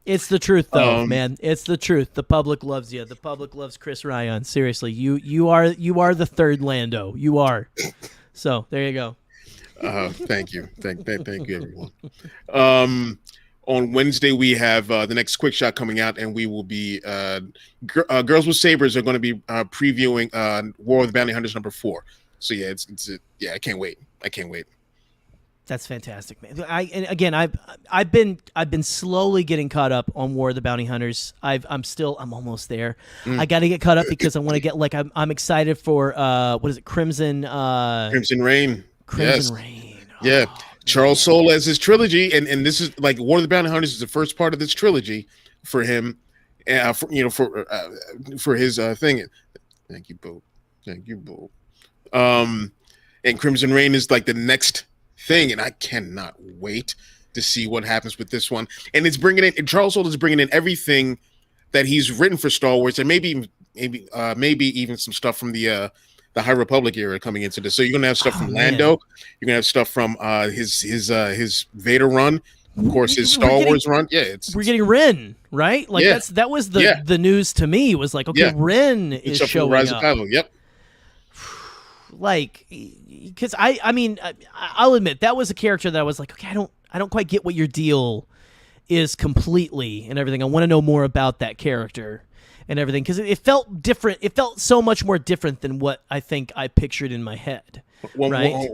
It's the truth, though, man. It's the truth. The public loves you. The public loves Chris Ryons. Seriously, you are the third Lando. You are. So there you go. Thank you, thank you, everyone. On Wednesday, we have the next quick shot coming out, and we will be Girls with Sabers are going to be previewing War of the Bounty Hunters #4. So yeah, I can't wait. That's fantastic, man. I've been slowly getting caught up on War of the Bounty Hunters. I'm almost there. I got to get caught up because I want to get I'm excited for what is it? Crimson Reign. Crimson Reign. Oh, yeah. Charles Soule as his trilogy, and this is like War of the Bounty Hunters is the first part of this trilogy for him, for his thing. Thank you, Boo. And Crimson Reign is like the next thing, and I cannot wait to see what happens with this one. And it's bringing in, and Charles Soule is bringing in everything that he's written for Star Wars, and maybe even some stuff from the High Republic era coming into this. So you're gonna have stuff from Lando, you're gonna have stuff from his Vader run, of course his Star Wars run. Yeah, we're getting Ren, right? Like that was the news to me was like, okay, Ren is showing Rise up. Of Kylo. Yep. Like, because I mean, I'll admit that was a character that I was like, okay, I don't quite get what your deal is completely and everything. I want to know more about that character and everything because it felt different. It felt so much more different than what I think I pictured in my head. Right?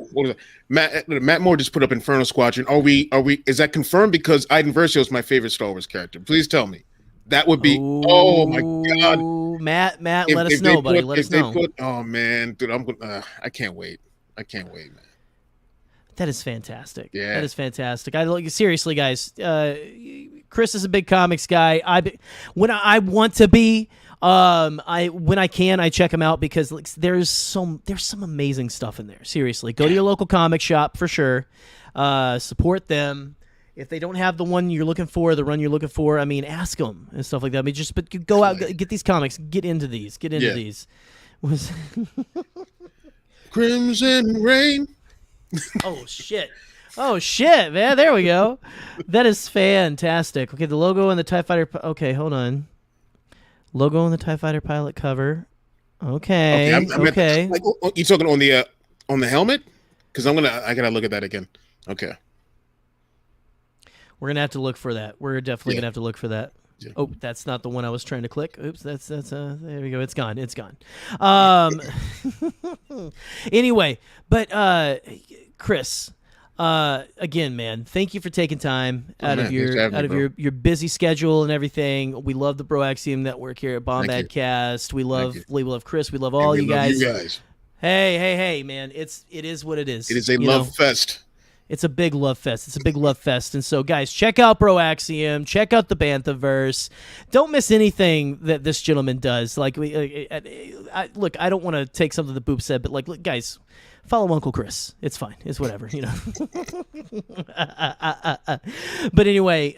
Matt Moore just put up Inferno Squadron. Are we? Is that confirmed? Because Iden Versio is my favorite Star Wars character. Please tell me. That would be. Oh my God, Matt, let us know, buddy. Let us know. Oh man, dude, I can't wait. Man. That is fantastic. Yeah, that is fantastic. Seriously, guys. Chris is a big comics guy. When I want to be, when I can, I check him out because there's some amazing stuff in there. Seriously, go to your local comic shop for sure. Support them. If they don't have the one you're looking for, the run you're looking for, I mean, ask them and stuff like that. I mean, but go out, get these comics, get into these. Crimson Reign. Oh shit! Oh shit, man! There we go. That is fantastic. Okay, the logo and the TIE Fighter. Okay, hold on. Logo on the TIE Fighter pilot cover. Okay. Okay. Like, you talking on the helmet? Because I gotta look at that again. Okay. We're gonna have to look for that. We're definitely gonna have to look for that. Yeah. Oh, that's not the one I was trying to click. Oops, that's there we go. It's gone. It's gone. Anyway, but Chris, again, man, thank you for taking time out of your busy schedule and everything. We love the Broaxium Network here at Bombad Cast. We love Chris. We love all you guys. Hey, man, it is what it is. It is a love fest. It's a big love fest. It's a big love fest. And so, guys, check out Broaxium. Check out the Banthaverse. Don't miss anything that this gentleman does. Like, look, I don't want to take something that Boop said, but, like, look, guys, follow Uncle Chris. It's fine. It's whatever, you know. But anyway,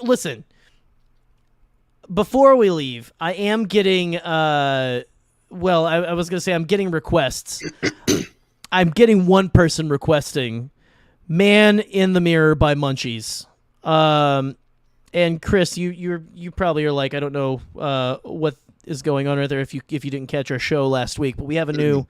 listen, before we leave, I am getting, I was going to say I'm getting requests. I'm getting one person requesting Man in the Mirror by Munchies. And Chris, you probably are like, I don't know what is going on right there if you didn't catch our show last week, but we have a new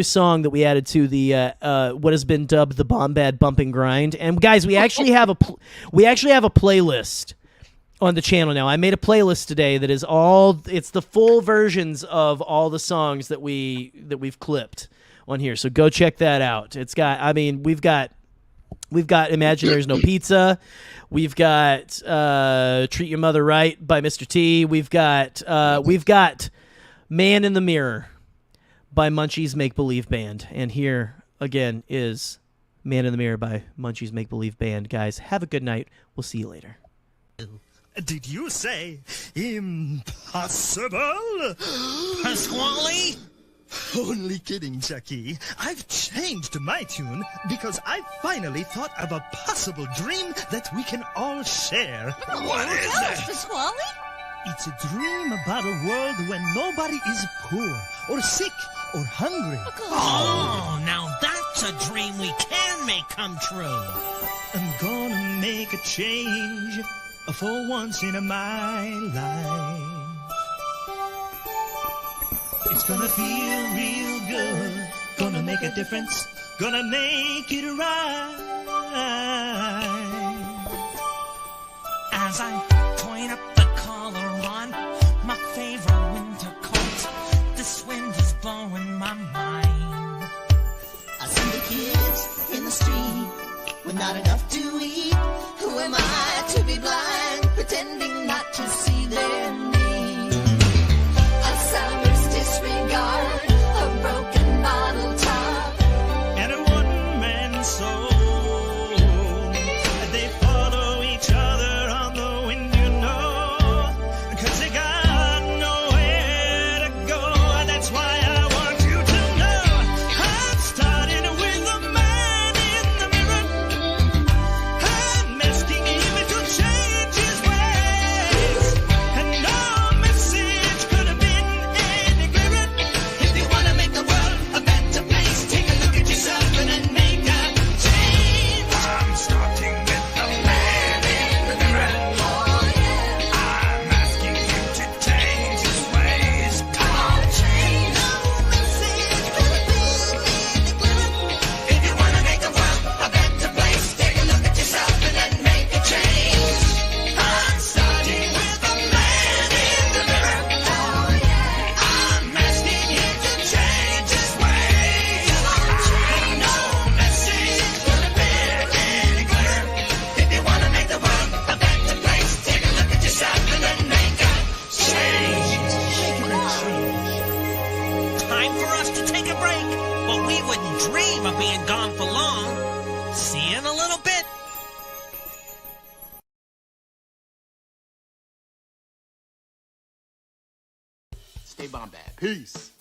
song that we added to the what has been dubbed the Bombad Bump and Grind. And guys, we actually have a playlist on the channel now. I made a playlist today that is it's the full versions of all the songs that we've clipped on here. So go check that out. It's got, I mean, we've got Imagine There's No Pizza. We've got Treat Your Mother Right by Mr. T. We've got Man in the Mirror by Munchies Make Believe Band. And here again is Man in the Mirror by Munchies Make Believe Band. Guys, have a good night. We'll see you later. Did you say impossible? Pasquale? Only kidding, Chucky. I've changed my tune because I finally thought of a possible dream that we can all share. What is it? Pasquale? It's a dream about a world when nobody is poor or sick or hungry. Oh, now that's a dream we can make come true. I'm gonna make a change for once in my life. It's gonna feel real good, gonna make a difference, gonna make it right. As I point up the collar on my favorite winter coat, this wind is blowing my mind. I see the kids in the street with not enough to eat. Who am I to be blind, pretending not to see their need? A soundless disregard, a broken bottle top, and a one-man soul. They follow each other on the wind, you know, 'cause they got nowhere to go. That's why I want you to know I'm starting with a man in the mirror. I'm asking him to change his ways, and no message could have been any clearer. If you wanna make the world a better place, take a look at yourself and then make a change. I'm starting with the man in the mirror. Oh yeah, I'm asking him to change his ways. come on, change. No message could have been any clearer. If you wanna make the world a better place, take a look at yourself and then make a change. I'm starting with the man in the mirror. Oh yeah, I'm asking him to change his ways. no message could have been any clearer. If you wanna make the world a better place, take a look at yourself and then make a change. Time for us to take a break, but we wouldn't dream of being gone for long. See you in a little bit. Stay Bombad. Peace.